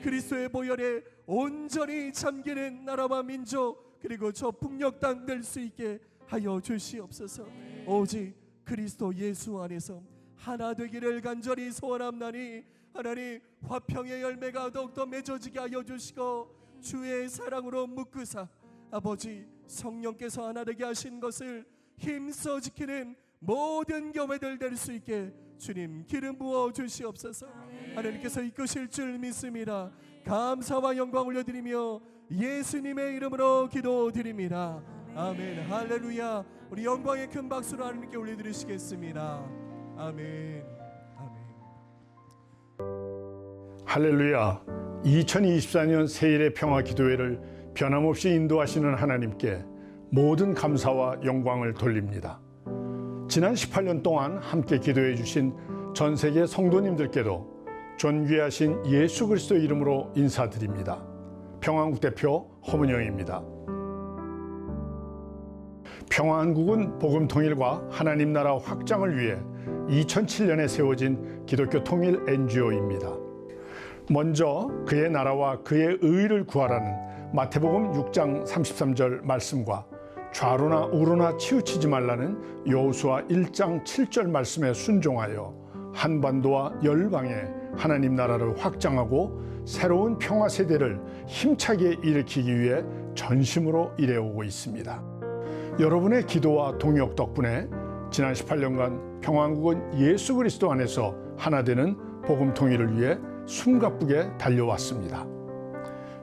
그리스도의 보혈에 온전히 잠기는 나라와 민족, 그리고 저 북녘 땅 될 수 있게 하여 주시옵소서. 오직 그리스도 예수 안에서 하나 되기를 간절히 소원합나니, 하나님 화평의 열매가 더욱더 맺어지게 하여 주시고 주의 사랑으로 묶으사 아버지 성령께서 하나 되게 하신 것을 힘써 지키는 모든 교회들 될 수 있게 주님 기름 부어 주시옵소서. 하나님께서 이끄실 줄 믿습니다. 감사와 영광 올려드리며 예수님의 이름으로 기도드립니다. 아멘. 할렐루야. 우리 영광의 큰 박수로 하나님께 올려드리시겠습니다. 아멘. 아멘. 할렐루야. 2024년 새일의 평화 기도회를 변함없이 인도하시는 하나님께 모든 감사와 영광을 돌립니다. 지난 18년 동안 함께 기도해 주신 전 세계 성도님들께도 존귀하신 예수 그리스도 이름으로 인사드립니다. 평화한국 대표 허문영입니다. 평화한국은 복음 통일과 하나님 나라 확장을 위해 2007년에 세워진 기독교 통일 NGO입니다. 먼저 그의 나라와 그의 의를 구하라는 마태복음 6장 33절 말씀과 좌로나 우로나 치우치지 말라는 여호수아 1장 7절 말씀에 순종하여 한반도와 열방에 하나님 나라를 확장하고 새로운 평화 세대를 힘차게 일으키기 위해 전심으로 일해오고 있습니다. 여러분의 기도와 동역 덕분에 지난 18년간 평화한국은 예수 그리스도 안에서 하나 되는 복음 통일을 위해 숨가쁘게 달려왔습니다.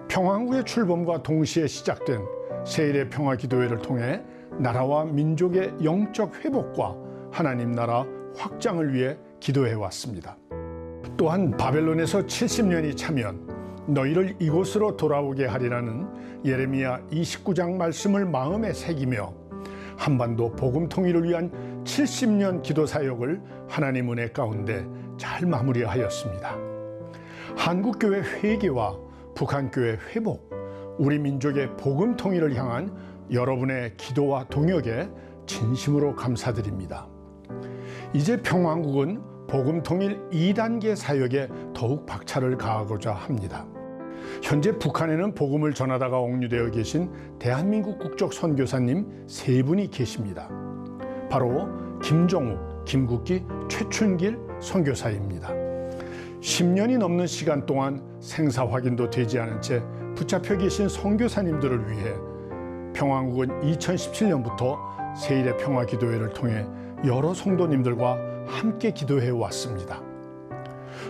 평화한국의 출범과 동시에 시작된 새일의 평화 기도회를 통해 나라와 민족의 영적 회복과 하나님 나라 확장을 위해 기도해 왔습니다. 또한 바벨론에서 70년이 차면 너희를 이곳으로 돌아오게 하리라는 예레미야 29장 말씀을 마음에 새기며 한반도 복음 통일을 위한 70년 기도 사역을 하나님 은혜 가운데 잘 마무리하였습니다. 한국교회 회개와 북한교회 회복, 우리 민족의 복음 통일을 향한 여러분의 기도와 동역에 진심으로 감사드립니다. 이제 평화한국은 복음 통일 2단계 사역에 더욱 박차를 가하고자 합니다. 현재 북한에는 복음을 전하다가 억류되어 계신 대한민국 국적 선교사님 3분이 계십니다. 바로 김정욱, 김국기, 최춘길 선교사입니다. 10년이 넘는 시간 동안 생사 확인도 되지 않은 채 붙잡혀 계신 선교사님들을 위해 평화한국은 2017년부터 새일의 평화 기도회를 통해 여러 성도님들과 함께 기도해 왔습니다.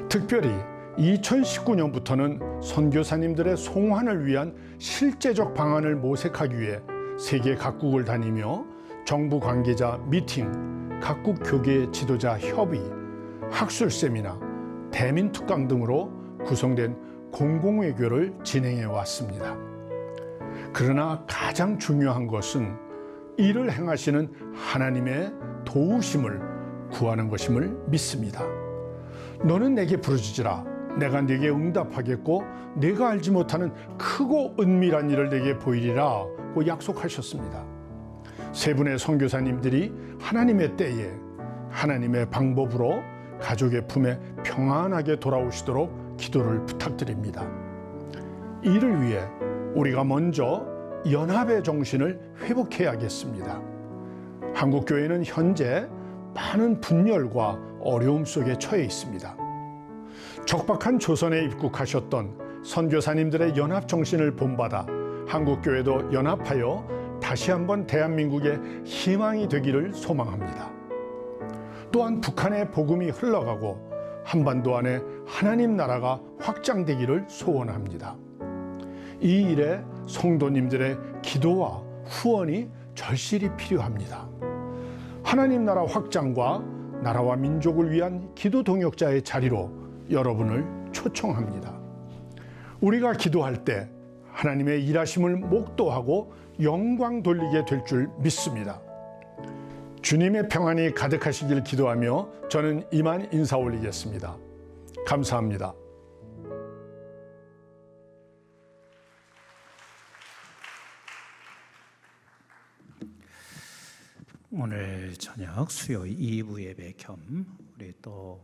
특별히 2019년부터는 선교사님들의 송환을 위한 실제적 방안을 모색하기 위해 세계 각국을 다니며 정부 관계자 미팅, 각국 교계 지도자 협의, 학술 세미나, 대민 특강 등으로 구성된 공공외교를 진행해 왔습니다. 그러나 가장 중요한 것은 이를 행하시는 하나님의 도우심을 구하는 것임을 믿습니다. 너는 내게 부르짖으라. 내가 네게 응답하겠고 네가 알지 못하는 크고 은밀한 일을 네게 보이리라고 약속하셨습니다. 세 분의 선교사님들이 하나님의 때에 하나님의 방법으로 가족의 품에 평안하게 돌아오시도록 기도를 부탁드립니다. 이를 위해 우리가 먼저 연합의 정신을 회복해야겠습니다. 한국교회는 현재 많은 분열과 어려움 속에 처해 있습니다. 적박한 조선에 입국하셨던 선교사님들의 연합 정신을 본받아 한국교회도 연합하여 다시 한번 대한민국의 희망이 되기를 소망합니다. 또한 북한의 복음이 흘러가고 한반도 안에 하나님 나라가 확장되기를 소원합니다. 이 일에 성도님들의 기도와 후원이 절실히 필요합니다. 하나님 나라 확장과 나라와 민족을 위한 기도 동역자의 자리로 여러분을 초청합니다. 우리가 기도할 때 하나님의 일하심을 목도하고 영광 돌리게 될 줄 믿습니다. 주님의 평안이 가득하시길 기도하며 저는 이만 인사 올리겠습니다. 감사합니다. 오늘 저녁 수요 2부 예배 겸 우리 또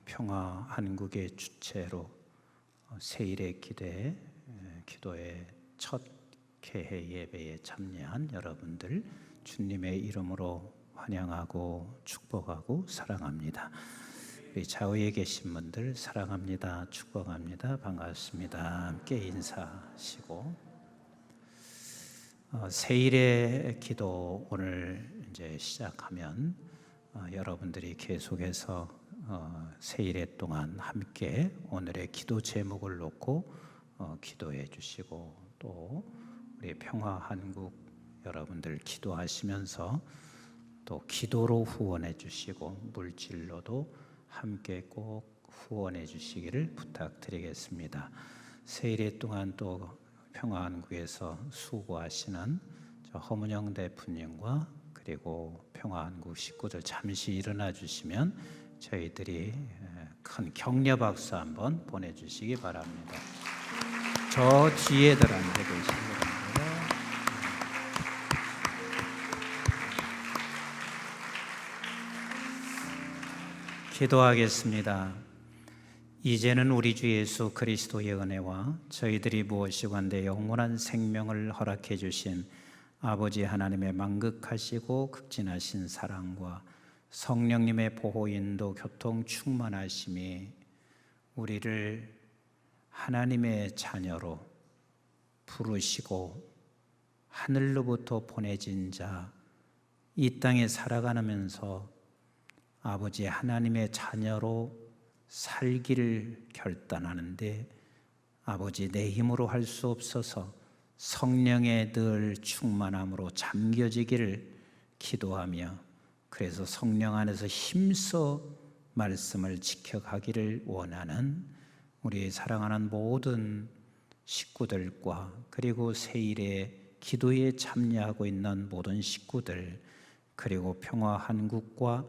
평화 한국의 주체로 세일의 기도의 첫 개회 예배에 참여한 여러분들 주님의 이름으로 환영하고 축복하고 사랑합니다. 우리 좌우에 계신 분들 사랑합니다, 축복합니다, 반갑습니다. 함께 인사하시고 세일의 기도 오늘 이제 시작하면 여러분들이 계속해서 세일의 동안 함께 오늘의 기도 제목을 놓고 기도해 주시고 또 우리 평화 한국 여러분들 기도하시면서 또 기도로 후원해 주시고 물질로도 함께 꼭 후원해 주시기를 부탁드리겠습니다. 세일의 동안 또 평화한국에서 수고하시는 허문영 대표님과 그리고 평화한국 식구들 잠시 일어나 주시면 저희들이 큰 격려 박수 한번 보내주시기 바랍니다. 저 뒤에들 앉아 계신 분입니다. 기도하겠습니다. 이제는 우리 주 예수 그리스도의 은혜와 저희들이 무엇이건대 영원한 생명을 허락해 주신 아버지 하나님의 만극하시고 극진하신 사랑과 성령님의 보호 인도 교통 충만하심이 우리를 하나님의 자녀로 부르시고 하늘로부터 보내진 자 이 땅에 살아가면서 아버지 하나님의 자녀로 살기를 결단하는데 아버지 내 힘으로 할 수 없어서 성령의 늘 충만함으로 잠겨지기를 기도하며 그래서 성령 안에서 힘써 말씀을 지켜가기를 원하는 우리 사랑하는 모든 식구들과 그리고 세일의 기도에 참여하고 있는 모든 식구들 그리고 평화 한국과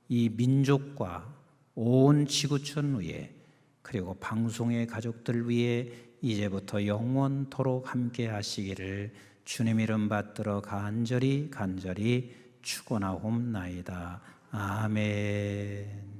이 민족과 온 지구촌 위에 그리고 방송의 가족들 위에 이제부터 영원토록 함께 하시기를 주님 이름 받들어 간절히 축원하옵나이다. 아멘.